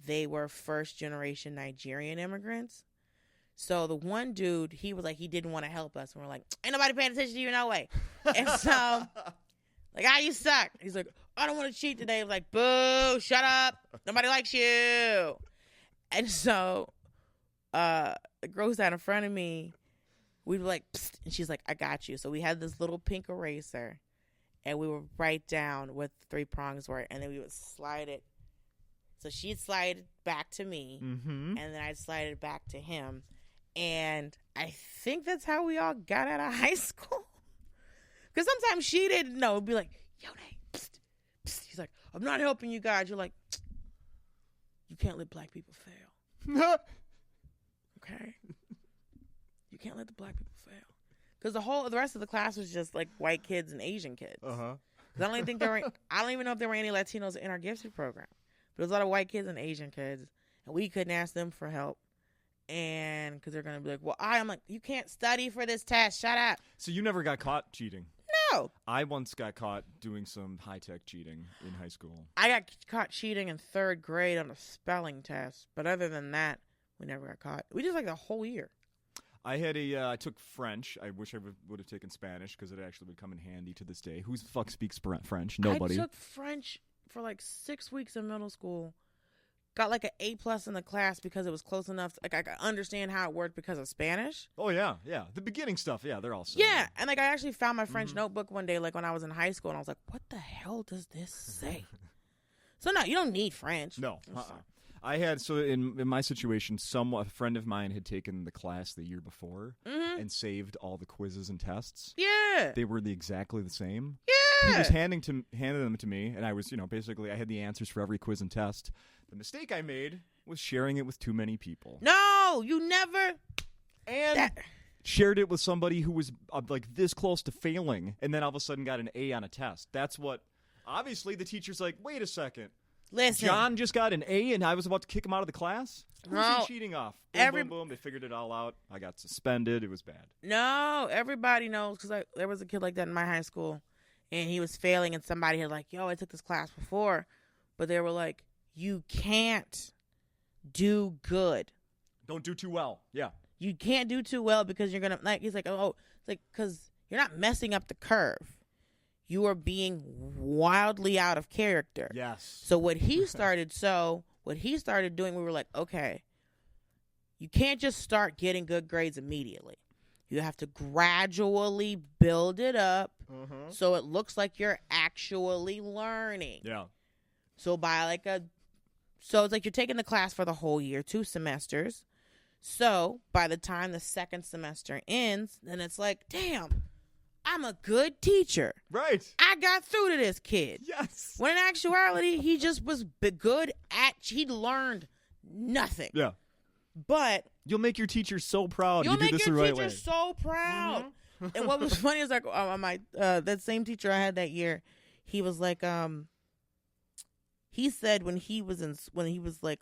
they were first-generation Nigerian immigrants. So the one dude, he was like, he didn't want to help us. And we're like, ain't nobody paying attention to you, no way. And so, like, you suck. He's like, I don't want to cheat today. I was like, boo, shut up. Nobody likes you. And so the girl who sat in front of me, we were like, psst, and she's like, I got you. So we had this little pink eraser, and we would write down what the 3 prongs were, and then we would slide it. So she'd slide it back to me, mm-hmm. and then I'd slide it back to him. And I think that's how we all got out of high school. Because sometimes she didn't know. It'd be like, yo, Nate, psst, psst. He's like, I'm not helping you guys. You're like, you can't let black people fail. Okay? You can't let the black people fail. Because the rest of the class was just like white kids and Asian kids. Uh-huh. I don't even know if there were any Latinos in our gifted program. But there was a lot of white kids and Asian kids. And we couldn't ask them for help. And because they're going to be like, well, I'm like, you can't study for this test. Shut up. So you never got caught cheating? No. I once got caught doing some high-tech cheating in high school. I got caught cheating in 3rd grade on a spelling test. But other than that, we never got caught. We did like the whole year. I took French. I wish I would have taken Spanish because it actually would come in handy to this day. Who the fuck speaks French? Nobody. I took French for like 6 weeks in middle school. Got like an A+ in the class because it was close enough. Like I could understand how it worked because of Spanish. Oh yeah. The beginning stuff. Yeah, they're all similar. Yeah, and like I actually found my French notebook one day, like when I was in high school, and I was like, "What the hell does this say?" So no, you don't need French. No. I had in my situation, a friend of mine had taken the class the year before and saved all the quizzes and tests. Yeah, they were exactly the same. Yeah, he was handing them to me, and I was basically I had the answers for every quiz and test. The mistake I made was sharing it with too many people. No, you never. And shared it with somebody who was like this close to failing, and then all of a sudden got an A on a test. That's what. Obviously, the teacher's like, wait a second. Listen, John just got an A, and I was about to kick him out of the class. Who's he cheating off? Boom, boom, boom. They figured it all out. I got suspended. It was bad. No, everybody knows because there was a kid like that in my high school, and he was failing, and somebody had like, yo, I took this class before, but they were like, you can't do good. Don't do too well. Yeah. You can't do too well because you're going to, like, he's like, oh, it's like, because you're not messing up the curve. You are being wildly out of character. Yes. So what he started doing, we were like, okay, you can't just start getting good grades immediately. You have to gradually build it up so it looks like you're actually learning. Yeah. So so it's like you're taking the class for the whole year, 2 semesters. So by the time the 2nd semester ends, then it's like, damn, I'm a good teacher. Right. I got through to this kid. Yes. When in actuality, he just was good at, he learned nothing. Yeah. But You'll make your teacher so proud. you'll You do make this your the right teacher way. so proud. And what was funny is like that same teacher I had that year, he was like, he said when he was like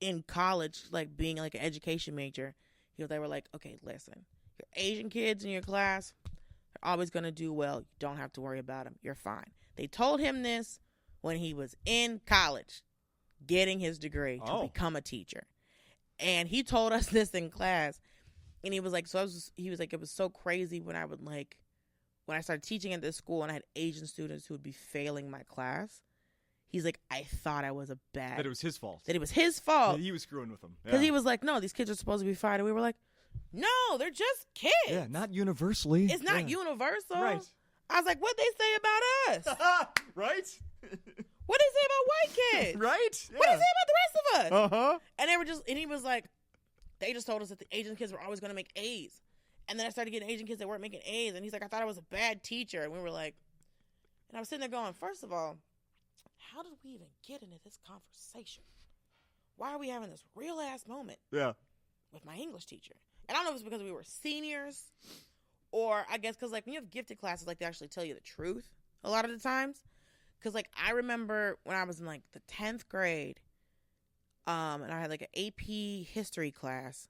in college, like being like an education major, they were like, okay, listen, your Asian kids in your class, they're always gonna do well. You don't have to worry about them. You're fine. They told him this when he was in college, getting his degree to become a teacher, and he told us this in class. And he was like, it was so crazy when I started teaching at this school and I had Asian students who would be failing my class. He's like, I thought I was that it was his fault. That it was his fault. Yeah, he was screwing with them. Because he was like, no, these kids are supposed to be fine. And we were like, no, they're just kids. Yeah, not universally. It's not universal. Right. I was like, what'd they say about us? Right? What'd they say about white kids? Right? Yeah. What'd they say about the rest of us? Uh-huh. And he was like, they just told us that the Asian kids were always going to make A's. And then I started getting Asian kids that weren't making A's. And he's like, I thought I was a bad teacher. And we were like, and I was sitting there going, first of all, how did we even get into this conversation? Why are we having this real ass moment with my English teacher? And I don't know if it's because we were seniors or I guess because like when you have gifted classes, like they actually tell you the truth a lot of the times. Because like I remember when I was in like the 10th grade, and I had like an AP history class,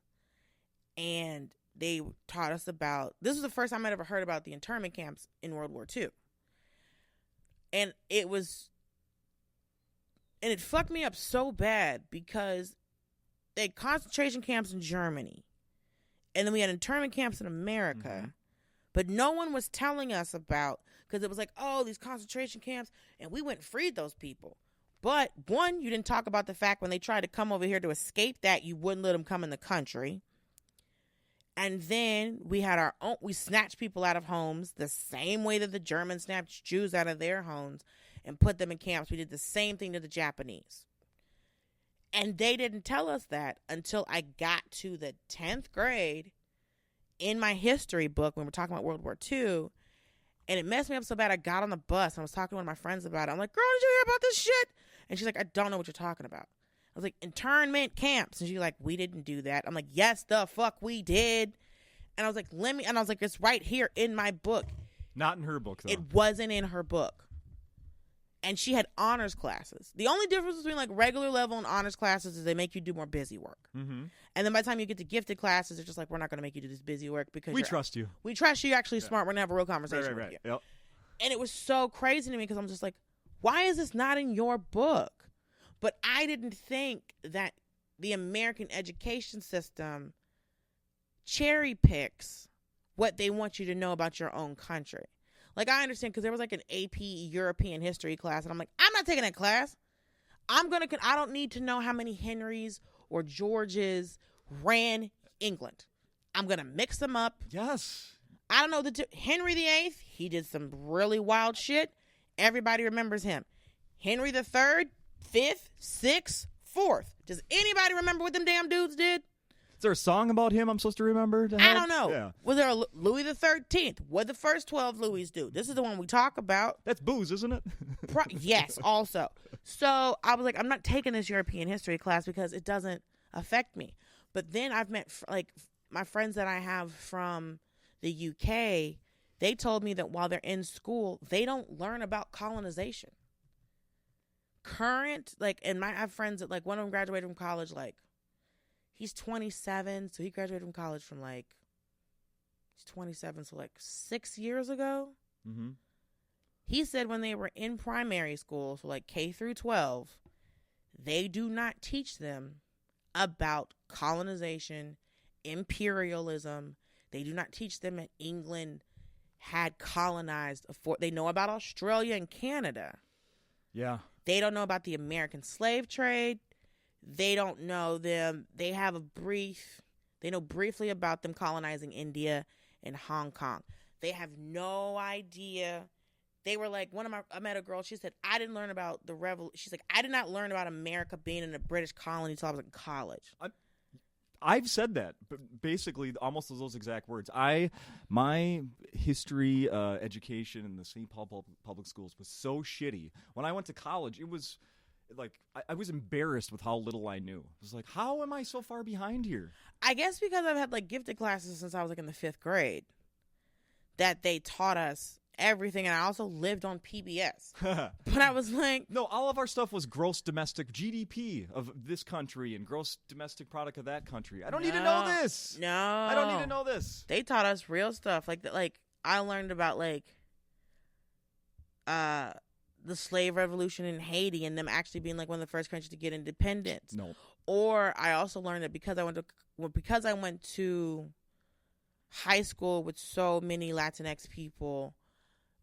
and they taught us about, this was the first time I'd ever heard about the internment camps in World War II. And it fucked me up so bad because they had concentration camps in Germany, and then we had internment camps in America, but no one was telling us about, because it was like, oh, these concentration camps, and we went and freed those people. But one, you didn't talk about the fact when they tried to come over here to escape that, you wouldn't let them come in the country. And then we had we snatched people out of homes the same way that the Germans snatched Jews out of their homes and put them in camps. We did the same thing to the Japanese. And they didn't tell us that until I got to the 10th grade in my history book when we're talking about World War II. And it messed me up so bad, I got on the bus and I was talking to one of my friends about it. I'm like, girl, did you hear about this shit? And she's like, I don't know what you're talking about. I was like, internment camps. And she's like, we didn't do that. I'm like, yes, the fuck we did. And I was like, it's right here in my book. Not in her book, though. It wasn't in her book. And she had honors classes. The only difference between like regular level and honors classes is they make you do more busy work. Mm-hmm. And then by the time you get to gifted classes, it's just like, we're not going to make you do this busy work because we trust you. We trust you. You're actually smart. We're going to have a real conversation with you. Yep. And it was so crazy to me because I'm just like, why is this not in your book? But I didn't think that the American education system cherry picks what they want you to know about your own country. Like, I understand because there was like an AP European history class, and I'm like, I'm not taking that class. I don't need to know how many Henrys or Georges ran England. I'm going to mix them up. Yes. I don't know. Henry VIII, he did some really wild shit. Everybody remembers him. Henry the Third, 5th, 6th, 4th. Does anybody remember what them damn dudes did? Is there a song about him I'm supposed to remember? I don't know. Yeah. Was there a Louis the 13th? What did the first 12 Louis do? This is the one we talk about. That's booze, isn't it? Yes, also. So I was like, I'm not taking this European history class because it doesn't affect me. But then I've met like my friends that I have from the UK. They told me that while they're in school, they don't learn about colonization. I have friends that like one of them graduated from college, like he's 27, so he graduated from college from like, he's 27, so like 6 years ago. Mm-hmm. He said when they were in primary school, so like K through 12, they do not teach them about colonization, imperialism. They do not teach them that England had colonized. They know about Australia and Canada. Yeah. They don't know about the American slave trade. They don't know them. They know briefly about them colonizing India and Hong Kong. They have no idea. They were like, I met a girl, she said, I didn't learn about the revolution. She's like, I did not learn about America being in a British colony until I was in college. I've said that, but basically almost those exact words. My history education in the St. Paul public schools was so shitty. When I went to college, it was like I was embarrassed with how little I knew. It was like, how am I so far behind here? I guess because I've had like gifted classes since I was like in the 5th grade, that they taught us everything, and I also lived on PBS. But I was like, no, all of our stuff was gross domestic GDP of this country and gross domestic product of that country. I don't need to know this. No, I don't need to know this. They taught us real stuff like that. Like I learned about like the slave revolution in Haiti and them actually being like one of the first countries to get independence. No. Or I also learned that because I went to high school with so many Latinx people,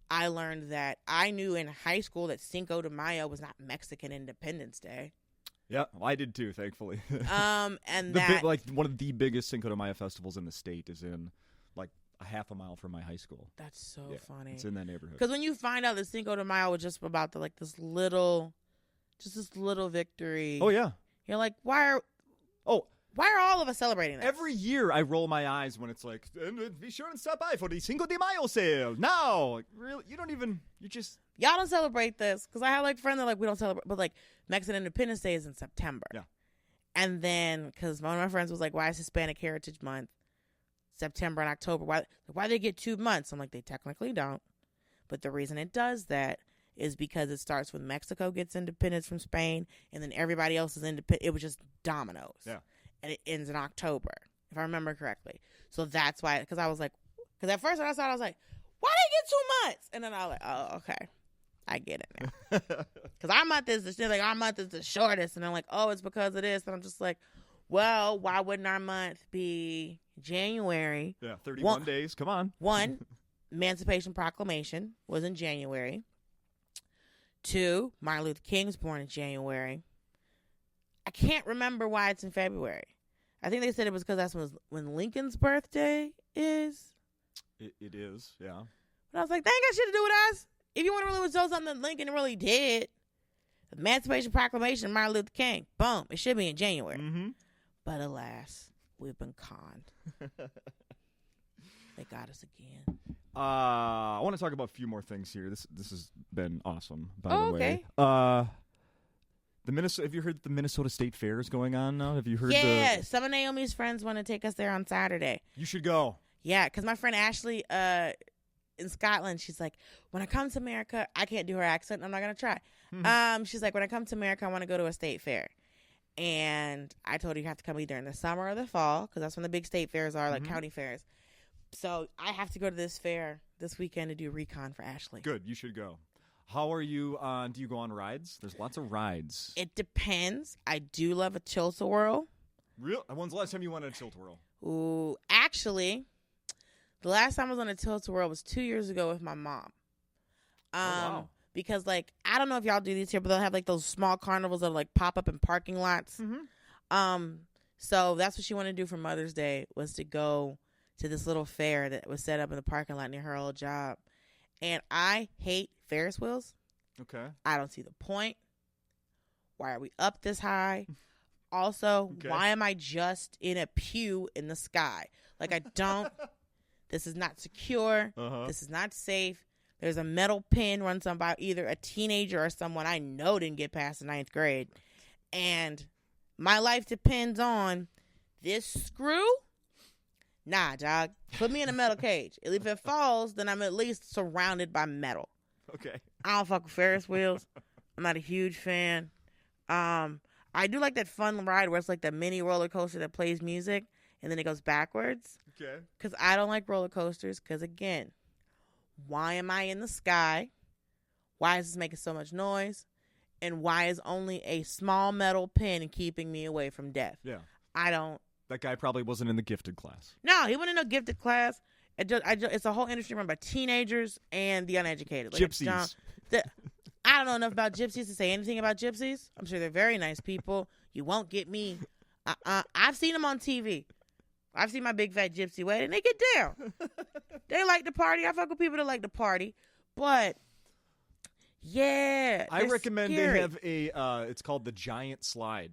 I learned that I knew in high school that Cinco de Mayo was not Mexican Independence Day. Yeah, well, I did too, thankfully. And that like one of the biggest Cinco de Mayo festivals in the state is in like a half a mile from my high school. That's so funny. It's in that neighborhood. Because when you find out that Cinco de Mayo was just about this little victory. Oh yeah. You're like, why are all of us celebrating this? Every year I roll my eyes when it's like, be sure and stop by for the Cinco de Mayo sale. No, like, really, y'all don't celebrate this. Because I have like friends that like, we don't celebrate, but like Mexican Independence Day is in September. Yeah. And then, because one of my friends was like, why is Hispanic Heritage Month September and October? Why they get 2 months? I'm like, they technically don't. But the reason it does that is because it starts when Mexico gets independence from Spain, and then everybody else is independent. It was just dominoes. Yeah. And it ends in October, if I remember correctly. So that's why, because I was like, because at first when I saw it, I was like, why they get 2 months? And then I was like, oh, okay. I get it now. Because our month is the shortest. And I'm like, oh, it's because of this. And I'm just like, well, why wouldn't our month be January? Yeah, 31 days. Come on. 1, Emancipation Proclamation was in January. 2, Martin Luther King was born in January. I can't remember why it's in February. I think they said it was because that's when Lincoln's birthday is. It is, yeah. But I was like, that ain't got shit to do with us. If you want to really show something that Lincoln really did, Emancipation Proclamation, Martin Luther King, boom, it should be in January. Mm-hmm. But alas, we've been conned. They got us again. I want to talk about a few more things here. This has been awesome, by the way. Okay. Have you heard the Minnesota State Fair is going on now? Have you heard? Yeah, some of Naomi's friends want to take us there on Saturday. You should go. Yeah, because my friend Ashley in Scotland, she's like, when I come to America, I can't do her accent. I'm not going to try. Mm-hmm. She's like, when I come to America, I want to go to a state fair. And I told her you have to come either in the summer or the fall, because that's when the big state fairs are, like county fairs. So I have to go to this fair this weekend to do recon for Ashley. Good. You should go. How are you on? Do you go on rides? There's lots of rides. It depends. I do love a tilt-a-whirl. Real? When's the last time you went on a tilt-a-whirl? Ooh, actually, the last time I was on a tilt-a-whirl was 2 years ago with my mom. Wow. Because, like, I don't know if y'all do these here, but they'll have, like, those small carnivals that, like, pop up in parking lots. Mm-hmm. So that's what she wanted to do for Mother's Day, was to go to this little fair that was set up in the parking lot near her old job. And I hate Ferris wheels. Okay. I don't see the point. Why are we up this high? Also, why am I just in a pew in the sky? Like, I don't. This is not secure. This is not safe. There's a metal pin run by either a teenager or someone I know didn't get past the 9th grade. And my life depends on this screw. Nah, dog. Put me in a metal cage. If it falls, then I'm at least surrounded by metal. Okay. I don't fuck with Ferris wheels. I'm not a huge fan. I do like that fun ride where it's like the mini roller coaster that plays music and then it goes backwards. Okay. Because I don't like roller coasters. Because again, why am I in the sky? Why is this making so much noise? And why is only a small metal pin keeping me away from death? Yeah. I don't. That guy probably wasn't in the gifted class. No, he wasn't in no gifted class. It's a whole industry run by teenagers and the uneducated. Like, Gypsies. I don't know enough about gypsies to say anything about gypsies. I'm sure they're very nice people. You won't get me. I've seen them on TV. I've seen my big fat gypsy wedding. They get down. They like to party. I fuck with people that like to party. But, yeah. I recommend scary. they have it's called the Giant Slide.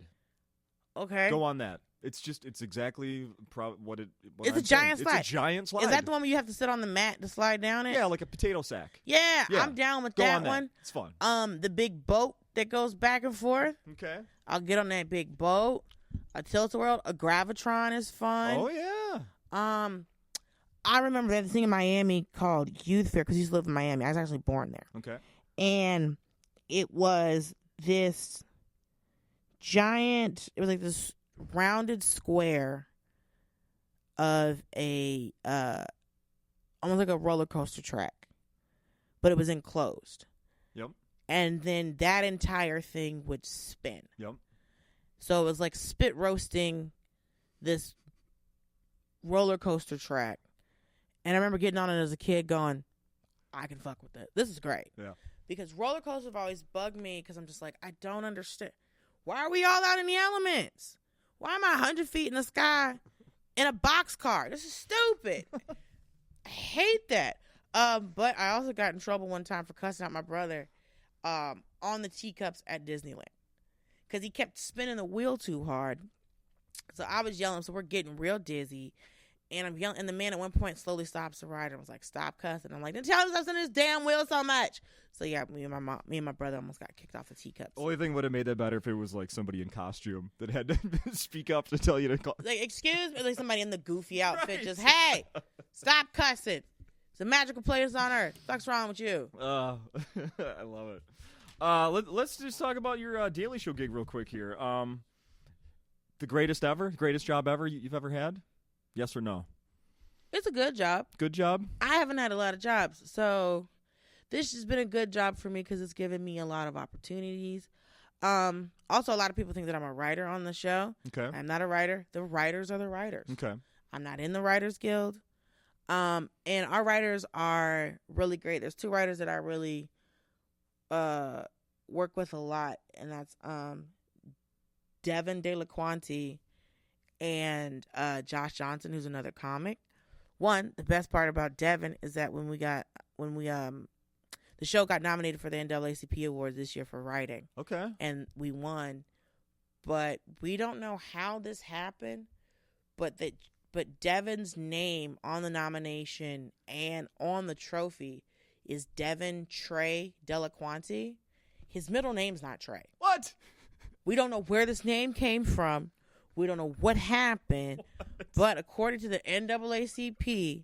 Okay. Go on that. It's exactly what it's a giant slide. It's a giant slide. Is that the one where you have to sit on the mat to slide down it? Yeah, like a potato sack. Yeah, I'm down with that one. It's fun. The big boat that goes back and forth. Okay. I'll get on that big boat. A tilt-a-whirl, a gravitron is fun. Oh yeah. I remember that thing in Miami called Youth Fair because I used to live in Miami. I was actually born there. Okay. And it was this giant. It was like this rounded square of a almost like a roller coaster track, but it was enclosed. Yep. And then that entire thing would spin. Yep. So it was like spit roasting this roller coaster track. And I remember getting on it as a kid going, I can fuck with that. This is great. Yeah. Because roller coasters have always bugged me because I'm just like, I don't understand. Why are we all out in the elements? Why am I 100 feet in the sky in a boxcar? This is stupid. I hate that. But I also got in trouble one time for cussing out my brother on the teacups at Disneyland. Because he kept spinning the wheel too hard. So I was yelling. So we're getting real dizzy. And I'm yelling. And the man at one point slowly stops the ride and was like, stop cussing. I'm like, then tell him to stop spinning this damn wheel so much. So yeah, me and my brother almost got kicked off the teacups. Only thing would have made that better if it was like somebody in costume that had to speak up to tell you to call. Like, excuse me, like somebody in the goofy outfit just, hey, stop cussing. It's a magical place on earth. What's wrong with you? I love it. Let's just talk about your Daily Show gig real quick here. The greatest job ever you've ever had? Yes or no? It's a good job. Good job? I haven't had a lot of jobs, so this has been a good job for me because it's given me a lot of opportunities. Also, a lot of people think that I'm a writer on the show. Okay. I'm not a writer. The writers are the writers. Okay. I'm not in the Writers Guild. And our writers are really great. There's two writers that I really work with a lot, and that's Devin De La Quanti and Josh Johnson, who's another comic. One, the best part about Devin is that when the show got nominated for the NAACP Awards this year for writing. Okay. And we won. But we don't know how this happened, but Devin's name on the nomination and on the trophy is Devin Trey De La Quanti. His middle name's not Trey. What? We don't know where this name came from. We don't know what happened. But according to the NAACP,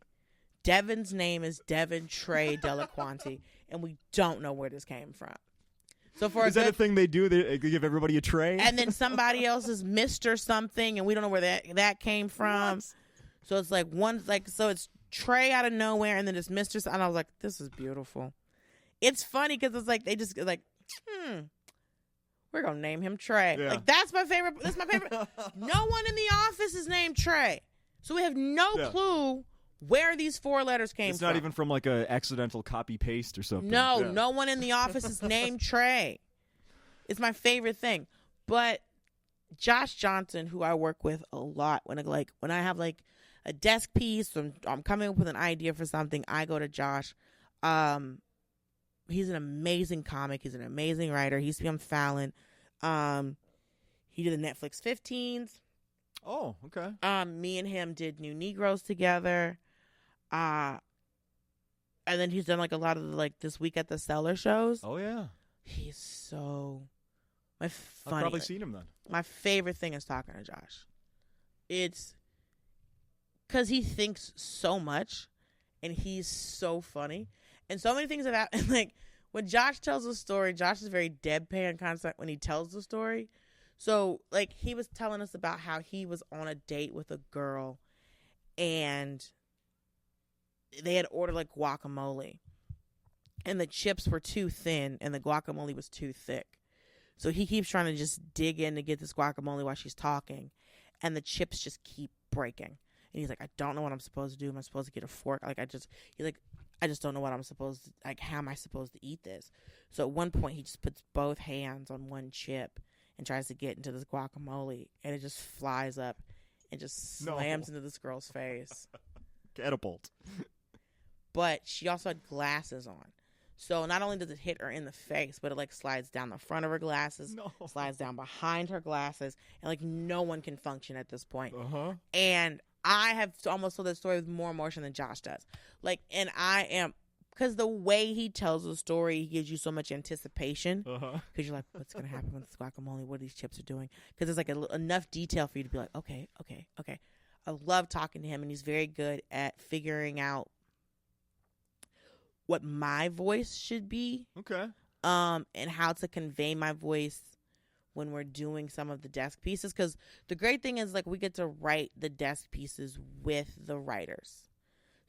Devin's name is Devin Trey De La Quanti, and we don't know where this came from. So is that a thing they do? They give everybody a tray? And then somebody else is Mr. something, and we don't know where that came from. What? So it's like so it's Trey out of nowhere, and then it's Mr. And I was like, this is beautiful. It's funny because it's like they just like, we're gonna name him Trey. Yeah. Like that's my favorite. That's my favorite. No one in the office is named Trey, so we have no clue where these four letters came from. It's not even from like a accidental copy paste or something. No, no one in the office is named Trey. It's my favorite thing. But Josh Johnson, who I work with a lot, when I have like a desk piece, or I'm coming up with an idea for something, I go to Josh. He's an amazing comic. He's an amazing writer. He used to be on Fallon. He did the Netflix 15s. Oh, okay. Me and him did New Negroes together. And then he's done like a lot of like This Week at the Cellar shows. Oh yeah. He's so funny. I've probably seen him then. My favorite thing is talking to Josh. It's because he thinks so much, and he's so funny, and so many things have happened. Like when Josh tells a story, Josh is very deadpan concept when he tells the story. So like he was telling us about how he was on a date with a girl, and they had ordered like guacamole, and the chips were too thin, and the guacamole was too thick. So he keeps trying to just dig in to get this guacamole while she's talking, and the chips just keep breaking. And he's like, I don't know what I'm supposed to do. Am I supposed to get a fork? I just don't know what I'm supposed to, like, how am I supposed to eat this? So at one point, he just puts both hands on one chip and tries to get into this guacamole, and it just flies up and just slams into this girl's face. Catapult. But she also had glasses on. So not only does it hit her in the face, but it like slides down the front of her glasses, slides down behind her glasses, and like no one can function at this point. And I have almost told that story with more emotion than Josh does. Like, and I am, because the way he tells the story, he gives you so much anticipation. Because you're like, what's going to happen with this guacamole? What are these chips are doing? Because there's like enough detail for you to be like, okay. I love talking to him, and he's very good at figuring out what my voice should be. And how to convey my voice when we're doing some of the desk pieces. Because the great thing is, like, we get to write the desk pieces with the writers.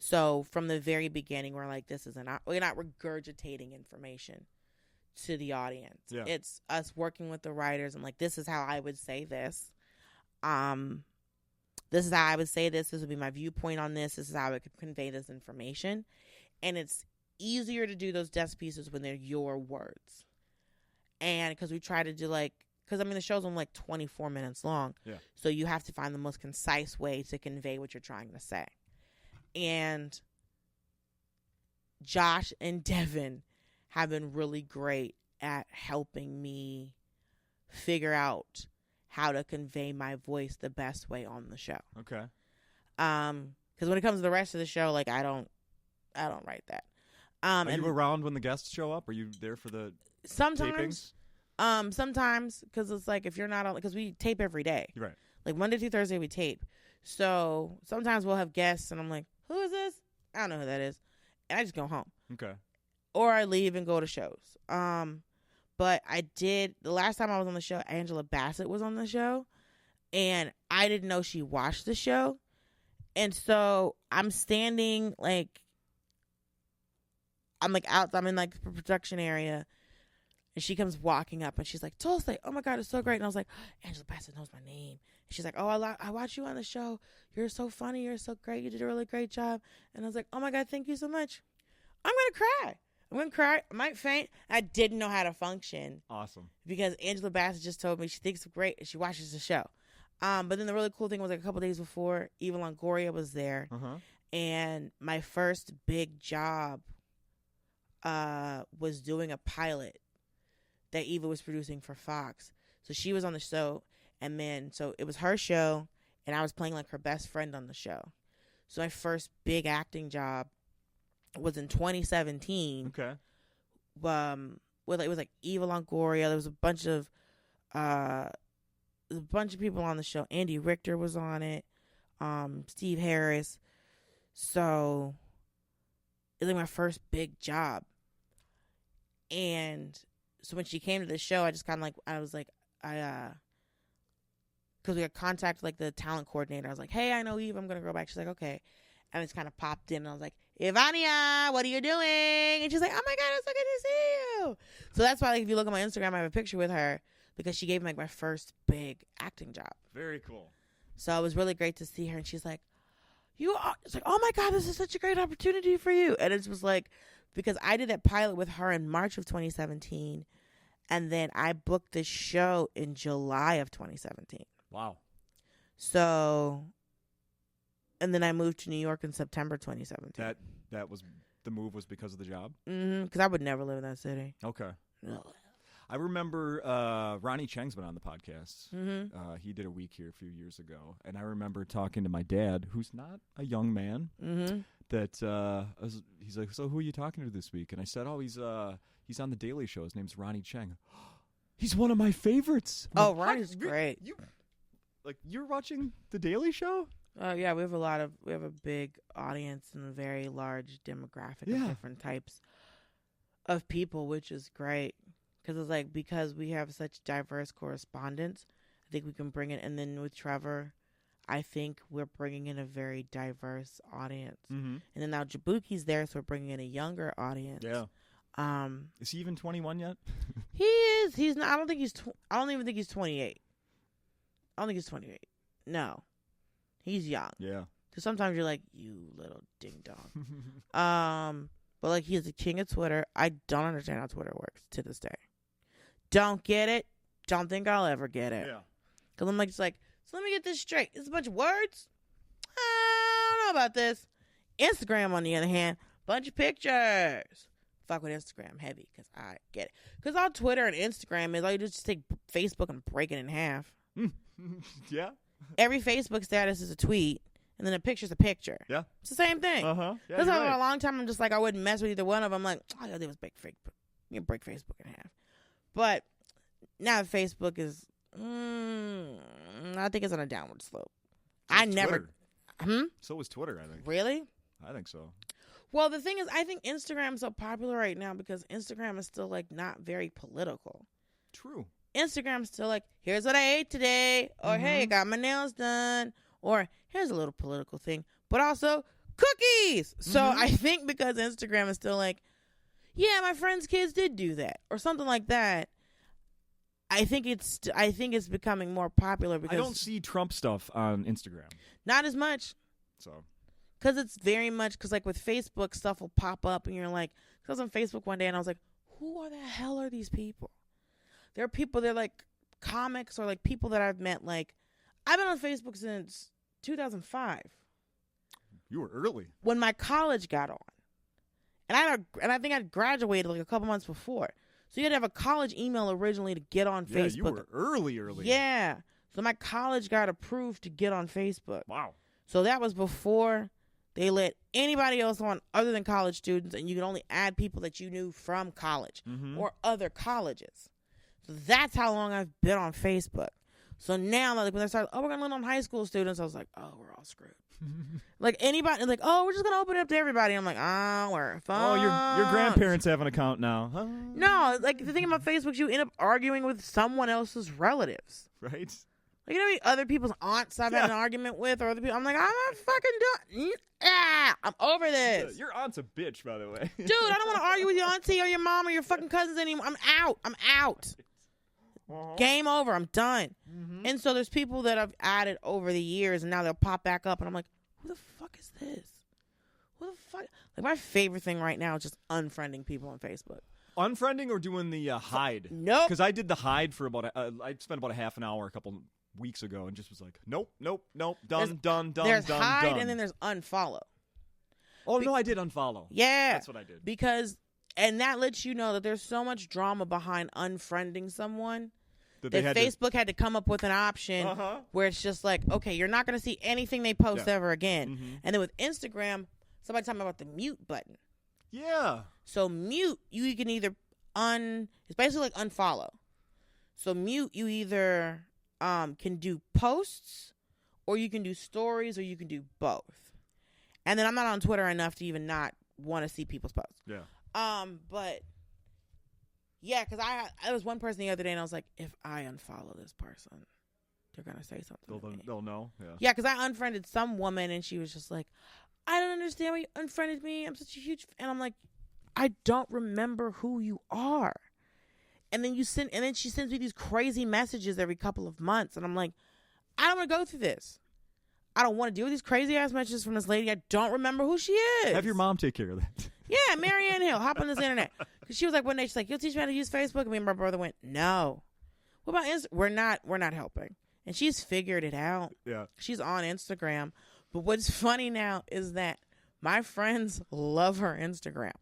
So from the very beginning, we're like, we're not regurgitating information to the audience. Yeah. It's us working with the writers and like, this is how I would say this. This is how I would say this. This would be my viewpoint on this. This is how I could convey this information. And it's easier to do those desk pieces when they're your words. And because we try to do because I mean, the show's only like 24 minutes long. Yeah. So you have to find the most concise way to convey what you're trying to say. And Josh and Devin have been really great at helping me figure out how to convey my voice the best way on the show. Okay. Because when it comes to the rest of the show, like, I don't write that. Are you around when the guests show up? Are you there for the sometimes tapings? Sometimes, because it's like, if you're not on, because we tape every day. Right. Like Monday through Thursday we tape. So sometimes we'll have guests and I'm like, who is this? I don't know who that is. And I just go home. Okay. Or I leave and go to shows. But the last time I was on the show, Angela Bassett was on the show, and I didn't know she watched the show. And so I'm standing, I'm in the production area, and she comes walking up, and she's like, Dulce, oh my God, it's so great. And I was like, Angela Bassett knows my name. And she's like, oh, I watch you on the show. You're so funny. You're so great. You did a really great job. And I was like, oh my God, thank you so much. I'm going to cry. I'm going to cry. I might faint. I didn't know how to function. Awesome. Because Angela Bassett just told me she thinks it's great and she watches the show. But then the really cool thing was, like, a couple days before, Eva Longoria was there. And my first big job was doing a pilot that Eva was producing for Fox. So she was on the show, and then, so it was her show, and I was playing like her best friend on the show. So my first big acting job was in 2017. Okay. It was like Eva Longoria. There was a bunch of people on the show. Andy Richter was on it. Steve Harris. So it was like my first big job. And so when she came to the show, I just kind of because we had contact like the talent coordinator. I was like, hey, I know Eve. I'm going to go back. She's like, okay. And I just kind of popped in, and I was like, Ivania, what are you doing? And she's like, oh my God, it's so good to see you. So that's why, like, if you look at my Instagram, I have a picture with her because she gave me like my first big acting job. Very cool. So it was really great to see her. And she's like, it's like, oh my God, this is such a great opportunity for you. And it was like, because I did that pilot with her in March of 2017. And then I booked this show in July of 2017. Wow. So, and then I moved to New York in September 2017. That was, the move was because of the job? Because I would never live in that city. Okay. No. I remember Ronnie Cheng's been on the podcast. He did a week here a few years ago. And I remember talking to my dad, who's not a young man, that he's like, so who are you talking to this week? And I said, oh, he's on The Daily Show. His name's Ronnie Cheng. He's one of my favorites. Oh, Ronnie's great. You're watching The Daily Show? Yeah, we have a big audience and a very large demographic of different types of people, which is great. Because it's like, because we have such diverse correspondence, I think we can bring it. And then with Trevor, I think we're bringing in a very diverse audience. And then now Jabuki's there, so we're bringing in a younger audience. Yeah. Is he even 21 yet? He is. He's not. I don't even think he's 28. I don't think he's 28. No. He's young. Yeah. Because sometimes you're like, you little ding dong. But like, he's the king of Twitter. I don't understand how Twitter works to this day. Don't get it. Don't think I'll ever get it. Yeah. Because I'm like, so let me get this straight. It's a bunch of words. I don't know about this. Instagram, on the other hand, bunch of pictures. fuck with Instagram heavy because I get it. Because all Twitter and Instagram is, all you do is just take Facebook and break it in half. Yeah. Every Facebook status is a tweet, and then a picture's a picture. Yeah. It's the same thing. Yeah, Because for a long time, I'm just like, I wouldn't mess with either one of them. I'm like, all you gotta do is break Facebook in half. But now Facebook is, I think it's on a downward slope. So was Twitter, I think. Really? I think so. Well, the thing is, I think Instagram's so popular right now because Instagram is still, like, not very political. True. Instagram's still like, here's what I ate today, or hey, I got my nails done, or here's a little political thing, but also cookies. So I think because Instagram is still like, yeah, my friend's kids did do that, or something like that. I think it's becoming more popular because I don't see Trump stuff on Instagram. Not as much. So. Because it's very much, because like with Facebook, stuff will pop up and you're like, because I was on Facebook one day and I was like, who are the hell are these people? There are people, they're like comics or like people that I've met. Like, I've been on Facebook since 2005. You were early. When my college got on. And I think I'd graduated like a couple months before. So you had to have a college email originally to get on Facebook. Yeah, you were early. Yeah. So my college got approved to get on Facebook. Wow. So that was before they let anybody else on other than college students, and you could only add people that you knew from college or other colleges. So that's how long I've been on Facebook. So now, like when they started, we're gonna let on high school students, I was like, we're all screwed. Like anybody, like, we're just gonna open it up to everybody. I'm like, we're fine. Oh, your grandparents have an account now. Huh? No, like the thing about Facebook, you end up arguing with someone else's relatives. Right. Like, you know, other people's aunts I've had an argument with, or other people. I'm like, I'm not fucking doing. I'm over this. Your aunt's a bitch, by the way. Dude, I don't want to argue with your auntie or your mom or your fucking cousins anymore. I'm out. Game over. I'm done. And so there's people that I've added over the years, and now they'll pop back up, and I'm like, who the fuck is this? Who the fuck? Like, my favorite thing right now is just unfriending people on Facebook. Unfriending or doing the hide? Nope. Because I did the hide for about, I spent about a half an hour a couple weeks ago and just was like, nope, done. There's hide and then there's unfollow. Oh, no, I did unfollow. Yeah. That's what I did. Because, and that lets you know that there's so much drama behind unfriending someone that Facebook had to come up with an option where it's just like, okay, you're not going to see anything they post ever again. And then with Instagram, somebody talking about the mute button. Yeah. So mute, you can either it's basically like unfollow. So mute, you either can do posts or you can do stories or you can do both. And then I'm not on Twitter enough to even not want to see people's posts. Yeah. But yeah, because I was one person the other day and I was like, if I unfollow this person, they're going to say something. They'll know. Yeah. Yeah, because I unfriended some woman and she was just like, I don't understand why you unfriended me. I'm such a huge fan. And I'm like, I don't remember who you are. And then she sends me these crazy messages every couple of months. And I'm like, I don't want to go through this. I don't want to deal with these crazy ass messages from this lady. I don't remember who she is. Have your mom take care of that. Yeah, Marianne Hill, hop on this internet. Because she was like one day, she's like, you'll teach me how to use Facebook? And me and my brother went, no. What about Instagram? We're not helping. And she's figured it out. Yeah. She's on Instagram. But what's funny now is that my friends love her Instagram.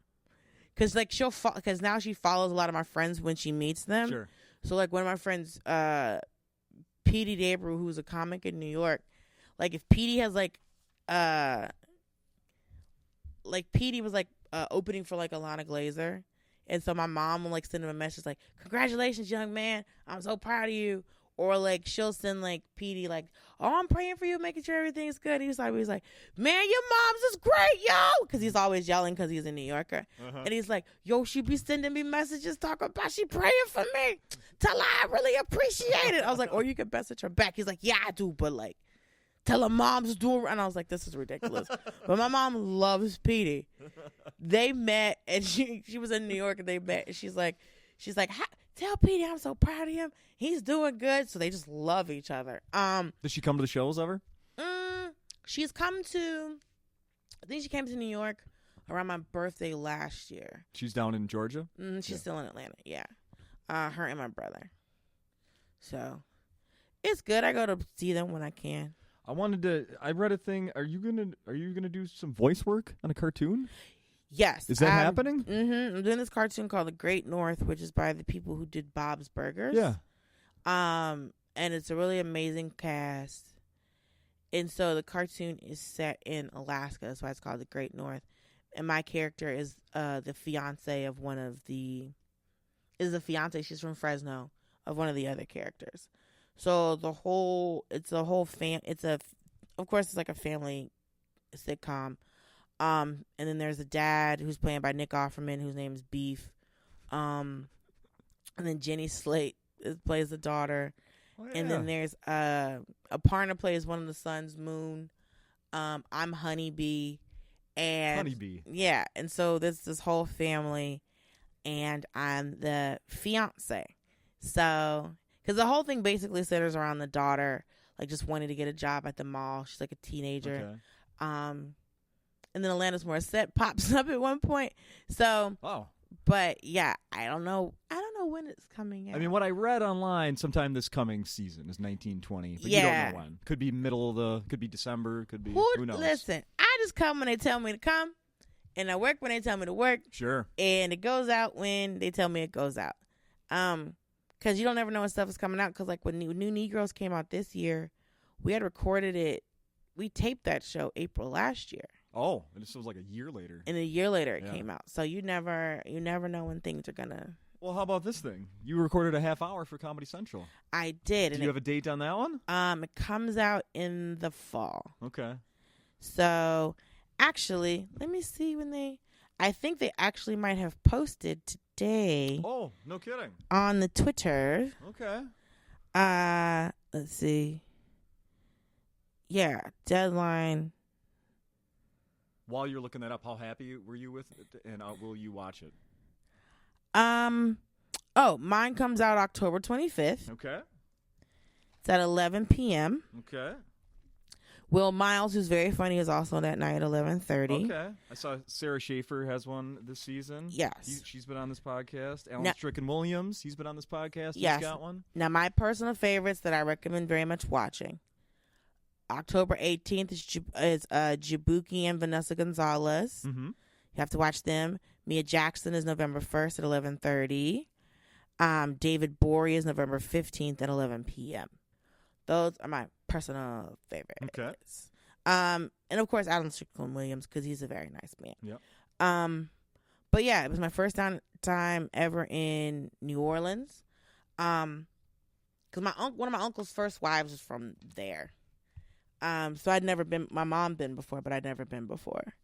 Because like because now she follows a lot of my friends when she meets them. Sure. So like one of my friends, Petey Debrew, who's a comic in New York, like if Petey has like Petey was like opening for like Alana Glazer, and so my mom will like send him a message like, congratulations, young man, I'm so proud of you. Or like she'll send like Petey like, oh, I'm praying for you, making sure everything's good. He was like, man, your mom's is great, yo, because he's always yelling because he's a New Yorker. And he's like, yo, she be sending me messages talking about she praying for me. Tell her I really appreciate it. I was like, or you can message her back. He's like, yeah, I do, but like, tell her mom's doing. And I was like, this is ridiculous. But my mom loves Petey. They met, and she was in New York, and they met, and she's like, tell Petey I'm so proud of him. He's doing good. So they just love each other. Does she come to the shows ever? She's come to, I think she came to New York around my birthday last year. She's down in Georgia? She's still in Atlanta, yeah. Her and my brother. So it's good. I go to see them when I can. I read a thing. Are you gonna do some voice work on a cartoon? Yes. Is that happening? Mm-hmm. I'm doing this cartoon called The Great North, which is by the people who did Bob's Burgers. Yeah. And it's a really amazing cast. And so the cartoon is set in Alaska. That's why it's called The Great North. And my character is the fiance of one of the... Is the fiance, she's from Fresno, of one of the other characters. So of course, it's like a family sitcom. And then there's a dad who's played by Nick Offerman, whose name is Beef. And then Jenny Slate plays the daughter. Oh, yeah. And then there's a partner plays one of the sons, Moon. I'm Honeybee. Honeybee. Yeah. And so there's this whole family, and I'm the fiance. So, because the whole thing basically centers around the daughter, like just wanting to get a job at the mall. She's like a teenager. Okay. And then Alanis Morissette pops up at one point. So, but yeah, I don't know when it's coming out. I mean, what I read online sometime this coming season is 1920, but you don't know when. Could be could be December, could be, who knows? Listen, I just come when they tell me to come, and I work when they tell me to work. Sure. And it goes out when they tell me it goes out. Because you don't ever know when stuff is coming out. Because like when New Negroes came out this year, we had recorded it. We taped that show April last year. Oh, and this was like a year later. And a year later it came out. So you never know when things are gonna. Well, how about this thing? You recorded a half hour for Comedy Central. I did. Do you have a date on that one? It comes out in the fall. Okay. So, actually, let me see when I think they actually might have posted today. Oh, no kidding. On the Twitter. Okay. Let's see. Yeah, deadline. While you're looking that up, how happy were you with it, and will you watch it? Mine comes out October 25th. Okay. It's at 11 p.m. Okay. Will Miles, who's very funny, is also that night at 11:30. Okay. I saw Sarah Schaefer has one this season. Yes. She's been on this podcast. Alan Stricken-Williams, he's been on this podcast. Yes. He's got one. Now, my personal favorites that I recommend very much watching. October 18th is Jabuki and Vanessa Gonzalez. Mm-hmm. You have to watch them. Mia Jackson is November 1st at 11:30. David Bory is November 15th at 11 p.m. Those are my personal favorites. Okay. And of course, Alan Strickland-Williams, because he's a very nice man. Yep. But yeah, it was my first time ever in New Orleans. Because one of my uncle's first wives was from there. So I'd never been. My mom been before, but I'd never been before.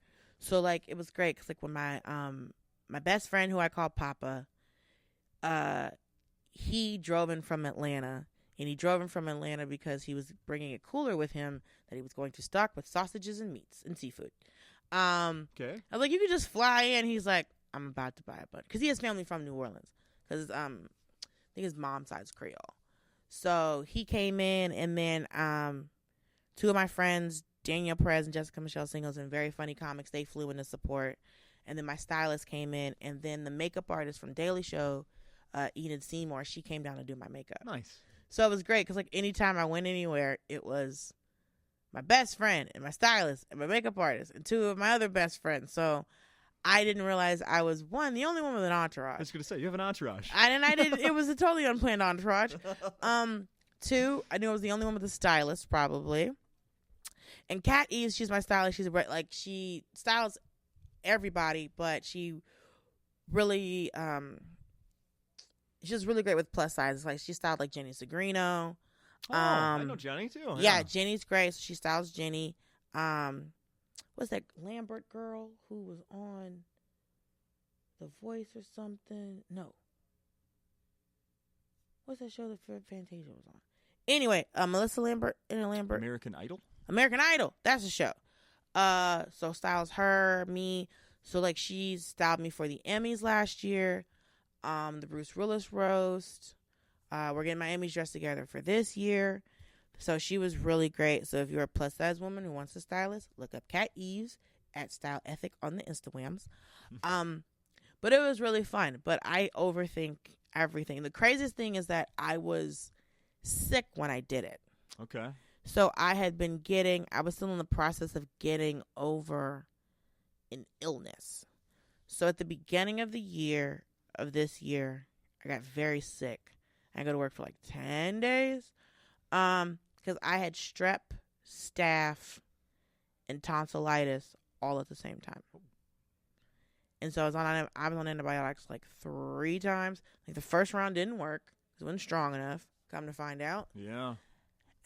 So like it was great because like when my best friend, who I call Papa, he drove in from Atlanta, and he drove in from Atlanta because he was bringing a cooler with him that he was going to stock with sausages and meats and seafood. Okay. I was like, you could just fly in. He's like, I'm about to buy a bunch because he has family from New Orleans because I think his mom's side's Creole. So he came in, and then two of my friends, Danielle Perez and Jessica Michelle Singles, and very funny comics, they flew in to support. And then my stylist came in, and then the makeup artist from Daily Show, Enid Seymour, she came down to do my makeup. Nice. So it was great because like anytime I went anywhere, it was my best friend and my stylist and my makeup artist and two of my other best friends. So I didn't realize I was the only one with an entourage. I was going to say, you have an entourage. I didn't. It was a totally unplanned entourage. Two, I knew I was the only one with a stylist, probably. And Kat Eves, she's my stylist. She styles everybody, but she really, she's really great with plus sizes. Like she styled like Jenny Segrino. I know Jenny too. Yeah, Jenny's great. So she styles Jenny. What's that Lambert girl who was on The Voice or something? No. What's that show that Fantasia was on? Anyway, Melissa Lambert. American Idol? American Idol. That's the show. So styles her, me. So like she styled me for the Emmys last year. The Bruce Willis roast. We're getting my Emmys dressed together for this year. So she was really great. So if you're a plus size woman who wants a stylist, look up Kat Eves at Style Ethic on the Instagrams. But it was really fun. But I overthink everything. The craziest thing is that I was sick when I did it. Okay. So I was still in the process of getting over an illness. So at the beginning of this year, I got very sick. I go to work for like 10 days. Because I had strep, staph, and tonsillitis all at the same time. And so I was on antibiotics like 3 times. Like the first round didn't work because it wasn't strong enough. Come to find out. Yeah.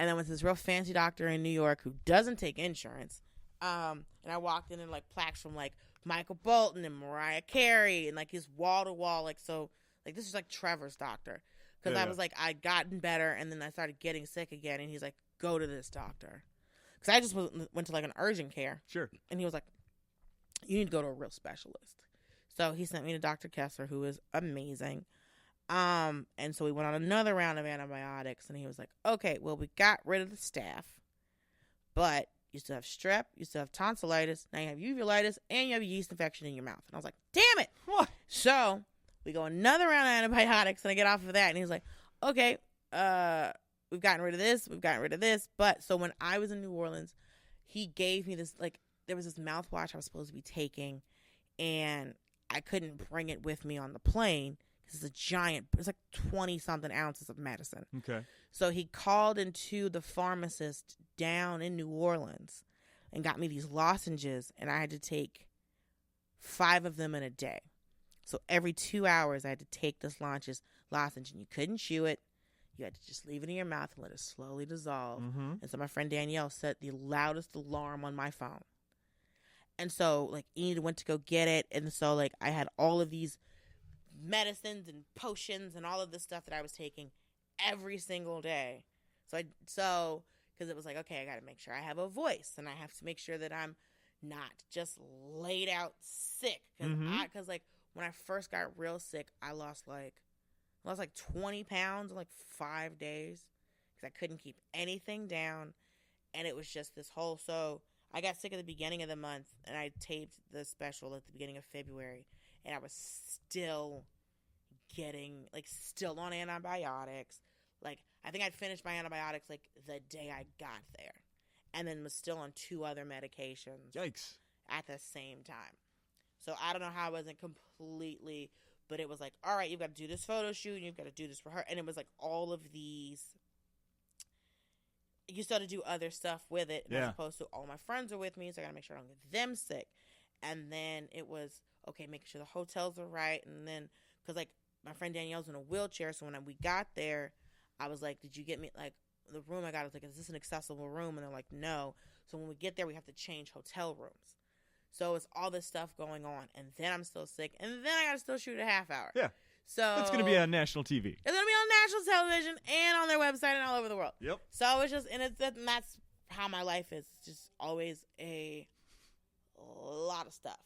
And then with this real fancy doctor in New York who doesn't take insurance. And I walked in and like plaques from like Michael Bolton and Mariah Carey and like his wall to wall. Like, so like this is like Trevor's doctor. Because I was like, I'd gotten better and then I started getting sick again. And he's like, go to this doctor. Because I just went to like an urgent care. Sure. And he was like, you need to go to a real specialist. So he sent me to Dr. Kessler, who is amazing. And so we went on another round of antibiotics. And he was like, okay, well, we got rid of the staph. But you still have strep, you still have tonsillitis, now you have uveitis, and you have a yeast infection in your mouth. And I was like, damn it. What? So we go another round of antibiotics, and I get off of that. And he's like, okay, we've gotten rid of this. But so when I was in New Orleans, he gave me this, like, there was this mouthwash I was supposed to be taking, and I couldn't bring it with me on the plane because it's like 20-something ounces of medicine. Okay. So he called into the pharmacist down in New Orleans and got me these lozenges, and I had to take 5 of them in a day. So every 2 hours, I had to take this lozenge, and you couldn't chew it. You had to just leave it in your mouth and let it slowly dissolve. Mm-hmm. And so my friend Danielle set the loudest alarm on my phone. And so, like, Enid went to go get it. And so, like, I had all of these medicines and potions and all of this stuff that I was taking every single day. So, because it was like, okay, I got to make sure I have a voice. And I have to make sure that I'm not just laid out sick. Because, like, when I first got real sick, I lost like 20 pounds in like 5 days. Because I couldn't keep anything down. And it was just this whole, so I got sick at the beginning of the month, and I taped the special at the beginning of February, and I was still still on antibiotics. Like, I think I'd finished my antibiotics, like, the day I got there, and then was still on 2 other medications. Yikes. At the same time. So I don't know how I wasn't completely, but it was like, all right, you've got to do this photo shoot, and you've got to do this for her, and it was like all of these. You still have to do other stuff with it. As opposed to all my friends are with me, so I got to make sure I don't get them sick. And then it was, okay, making sure the hotels are right. And then, because, like, my friend Danielle's in a wheelchair, so when we got there, I was like, did you get me, like, the room I got, I was like, is this an accessible room? And they're like, no. So when we get there, we have to change hotel rooms. So it's all this stuff going on. And then I'm still sick. And then I got to still shoot a half hour. Yeah. So it's going to be on national TV. It's going to be on national television and on their website and all over the world. Yep. So it's just, and that's how my life is. It's just always a lot of stuff.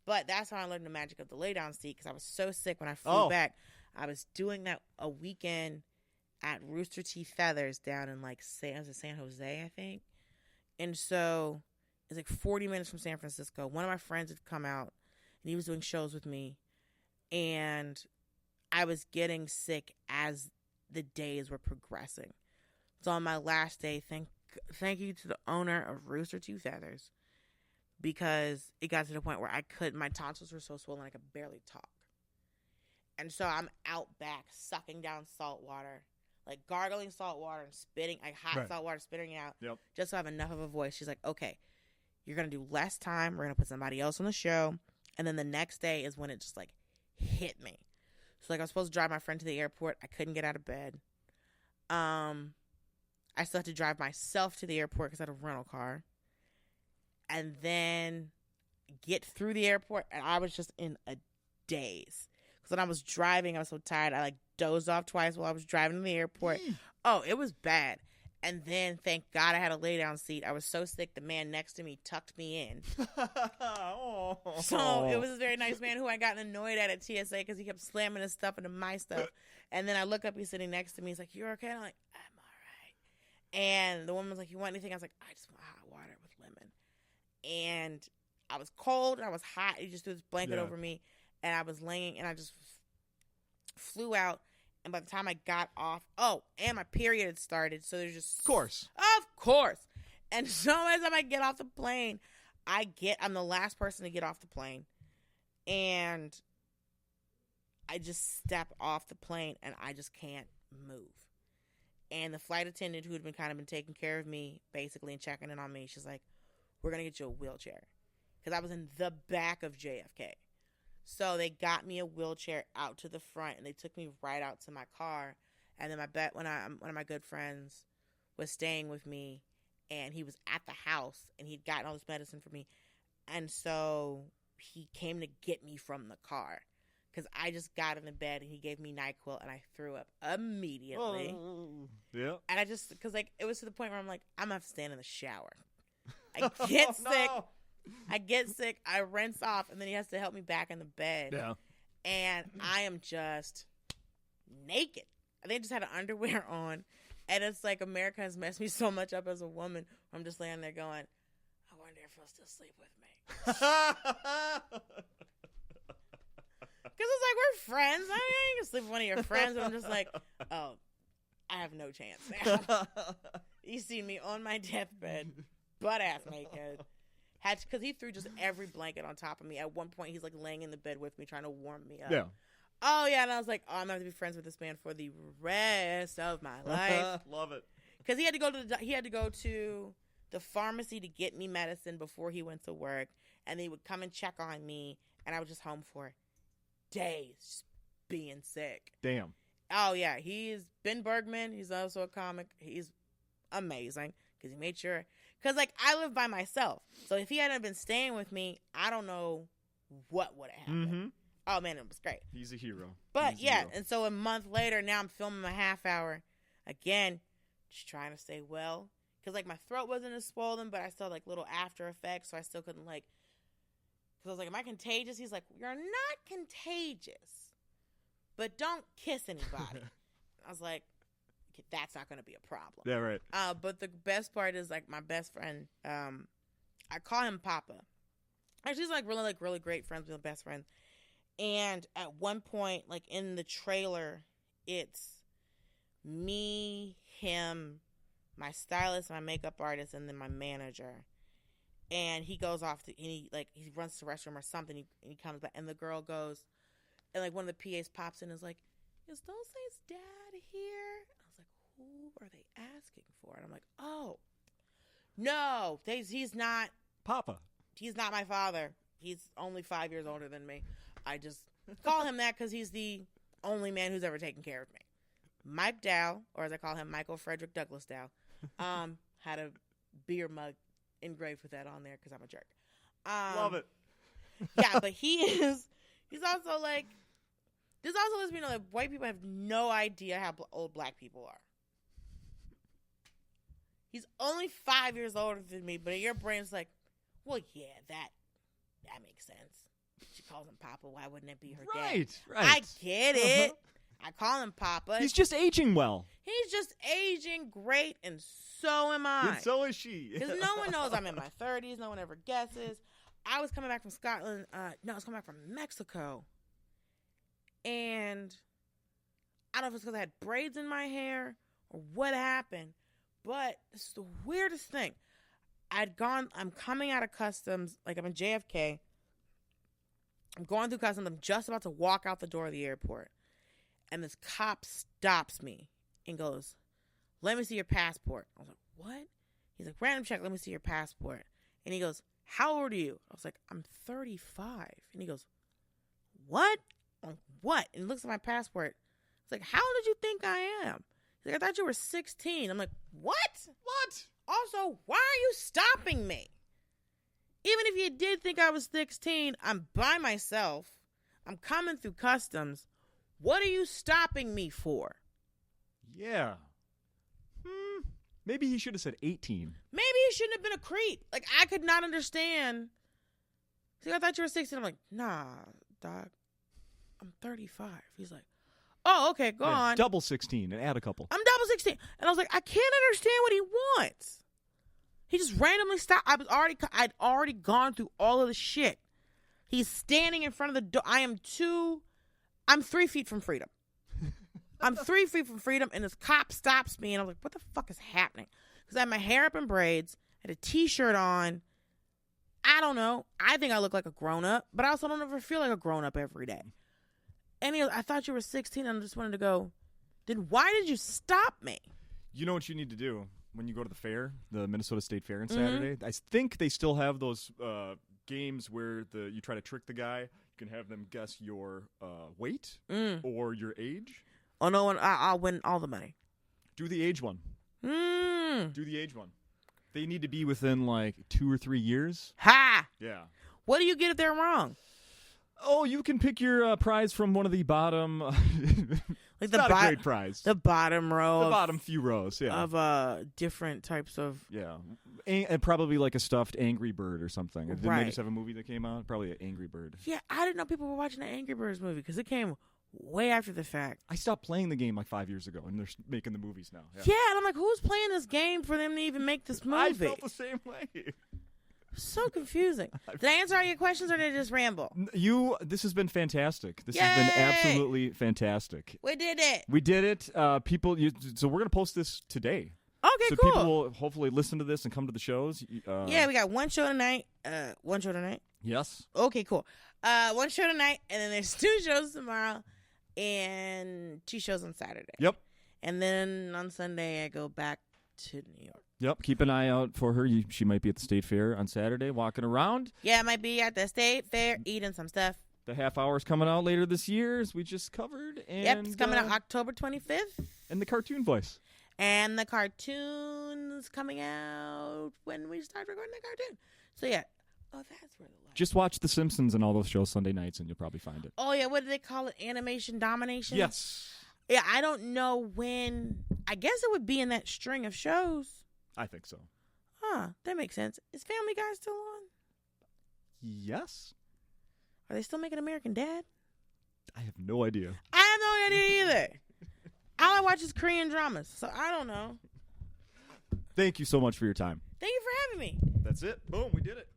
But that's how I learned the magic of the lay down seat, because I was so sick when I flew back. I was doing that a weekend at Rooster Teeth Feathers down in like San Jose, I think. And so it's like 40 minutes from San Francisco. One of my friends had come out, and he was doing shows with me. And I was getting sick as the days were progressing. So on my last day, thank you to the owner of Rooster Teeth Feathers, because it got to the point where my tonsils were so swollen I could barely talk. And so I'm out back sucking down salt water, like gargling salt water and spitting, like hot salt water, spitting it out, just so I have enough of a voice. She's like, okay, you're going to do less time. We're going to put somebody else on the show. And then the next day is when it just like hit me. So, like, I was supposed to drive my friend to the airport. I couldn't get out of bed. I still had to drive myself to the airport because I had a rental car. And then get through the airport, and I was just in a daze. Because when I was driving, I was so tired. I, like, dozed off twice while I was driving to the airport. Oh, it was bad. And then, thank God, I had a lay-down seat. I was so sick, the man next to me tucked me in. So it was a very nice man who I got annoyed at TSA because he kept slamming his stuff into my stuff. And then I look up, he's sitting next to me. He's like, "You okay?" I'm like, "I'm all right." And the woman was like, "You want anything?" I was like, "I just want hot water with lemon." And I was cold and I was hot. He just threw this blanket over me. And I was laying, and I just flew out. And by the time I got off, and my period had started. So there's just... Of course. And so as I get off the plane, I'm the last person to get off the plane. And I just step off the plane and I just can't move. And the flight attendant who had been taking care of me, basically, and checking in on me, she's like, we're going to get you a wheelchair. Because I was in the back of JFK. So they got me a wheelchair out to the front, and they took me right out to my car. And then one of my good friends was staying with me, and he was at the house, and he'd gotten all this medicine for me. And so he came to get me from the car. Because I just got in the bed, and he gave me NyQuil, and I threw up immediately. Oh, yeah. And because, it was to the point where I'm like, I'm going to have to stand in the shower. I get sick. No. I get sick. I rinse off, and then he has to help me back in the bed. Yeah. And I am just naked. They just had an underwear on. And it's like America has messed me so much up as a woman. I'm just laying there going, I wonder if he'll still sleep with me. Because it's like, we're friends. I can sleep with one of your friends. And I'm just like, oh, I have no chance now. You see me on my deathbed, butt-ass naked. Because he threw just every blanket on top of me. At one point, he's like laying in the bed with me, trying to warm me up. Yeah. Oh, yeah. And I was like, oh, I'm going to have to be friends with this man for the rest of my life. Love it. Because he had to go to the pharmacy to get me medicine before he went to work. And they would come and check on me. And I was just home for days, just being sick. Damn. Oh, yeah. He's Ben Bergman. He's also a comic. He's amazing because he made sure. Because, I live by myself. So if he hadn't been staying with me, I don't know what would have happened. Mm-hmm. Oh, man, it was great. He's a hero. But, and so a month later, now I'm filming my half hour. Again, just trying to stay well. Because, my throat wasn't as swollen, but I still had, little after effects. So I still couldn't, because I was like, am I contagious? He's like, you're not contagious. But don't kiss anybody. I was like, that's not going to be a problem. Yeah, right. But the best part is, my best friend, I call him Papa. Actually, he's, really great friends with my best friend. And at one point, in the trailer, it's me, him, my stylist, my makeup artist, and then my manager. And he goes off to, he runs to the restroom or something, and he comes back, and the girl goes, and, one of the PAs pops in and is like, is Dulce's dad here? I was like, who are they asking for? And I'm like, oh, no, he's not. Papa. He's not my father. He's only 5 years older than me. I just call him that because he's the only man who's ever taken care of me. Mike Dow, or as I call him, Michael Frederick Douglas Dow, had a beer mug engraved with that on there because I'm a jerk. Love it. Yeah, but he's also this also lets me know that white people have no idea how old black people are. He's only 5 years older than me, but your brain's like, well, yeah, that makes sense. She calls him Papa. Why wouldn't it be her dad? Right. I get it. I call him Papa. He's just aging well. He's just aging great, and so am I. And so is she. Because no one knows I'm in my 30s. No one ever guesses. I was coming back from Scotland. I was coming back from Mexico. And I don't know if it's because I had braids in my hair or what happened, but this is the weirdest thing. I'm coming out of customs, I'm in JFK. I'm going through customs. I'm just about to walk out the door of the airport. And this cop stops me and goes, let me see your passport. I was like, what? He's like, random check, let me see your passport. And he goes, how old are you? I was like, I'm 35. And he goes, what? I'm like, what? And he looks at my passport. It's like, how did you think I am? He's like, I thought you were 16. I'm like, what? What? Also, why are you stopping me? Even if you did think I was 16, I'm by myself. I'm coming through customs. What are you stopping me for? Yeah. Maybe he should have said 18. Maybe he shouldn't have been a creep. I could not understand. See, I thought you were 16. I'm like, nah, dog. I'm 35. He's like, oh, okay, go on. Double 16 and add a couple. I'm double 16. And I was like, I can't understand what he wants. He just randomly stopped. I'd already gone through all of the shit. He's standing in front of the door. I'm 3 feet from freedom. I'm 3 feet from freedom, and this cop stops me, and I'm like, what the fuck is happening? Because I had my hair up in braids, had a T-shirt on, I don't know. I think I look like a grown-up, but I also don't ever feel like a grown-up every day. And he goes, I thought you were 16. I just wanted to go, then why did you stop me? You know what you need to do when you go to the fair, the Minnesota State Fair on Saturday? I think they still have those games where you try to trick the guy. You can have them guess your weight or your age. Oh, no, I'll win all the money. Do the age one. Do the age one. They need to be within like 2 or 3 years. Ha! Yeah. What do you get if they're wrong? Oh, you can pick your prize from one of the bottom. Like not a great prize. The bottom row. The bottom few rows, yeah. Of different types of. Yeah. And probably like a stuffed Angry Bird or something. Didn't Right. they just have a movie that came out? Probably an Angry Bird. Yeah, I didn't know people were watching the Angry Birds movie because it came way after the fact. I stopped playing the game like 5 years ago, and they're making the movies now. Yeah, and I'm like, who's playing this game for them to even make this movie? I felt the same way. So confusing. Did I answer all your questions or did I just ramble? This has been fantastic. This Yay! has been absolutely fantastic. We did it. We did it. So we're going to post this today. Okay, so cool. people will hopefully listen to this and come to the shows. Yeah, we got one show tonight. Yes. Okay, cool. One show tonight, and then there's 2 shows tomorrow, and 2 shows on Saturday. Yep. And then on Sunday, I go back to New York. Yep. Keep an eye out for her. She might be at the State Fair on Saturday, walking around. Yeah, I might be at the State Fair eating some stuff. The half hour is coming out later this year, as we just covered. And, Yep, it's coming out October 25th. And the cartoon voice. And the cartoon's coming out when we start recording the cartoon. So, yeah. Oh, that's where the light. Just watch The Simpsons and all those shows Sunday nights, and you'll probably find it. Oh, yeah. What do they call it? Animation domination? Yes. Yeah, I don't know when. I guess it would be in that string of shows. I think so. Huh. That makes sense. Is Family Guy still on? Yes. Are they still making American Dad? I have no idea. I have no idea either. All I watch is Korean dramas, so I don't know. Thank you so much for your time. Thank you for having me. That's it. Boom, we did it.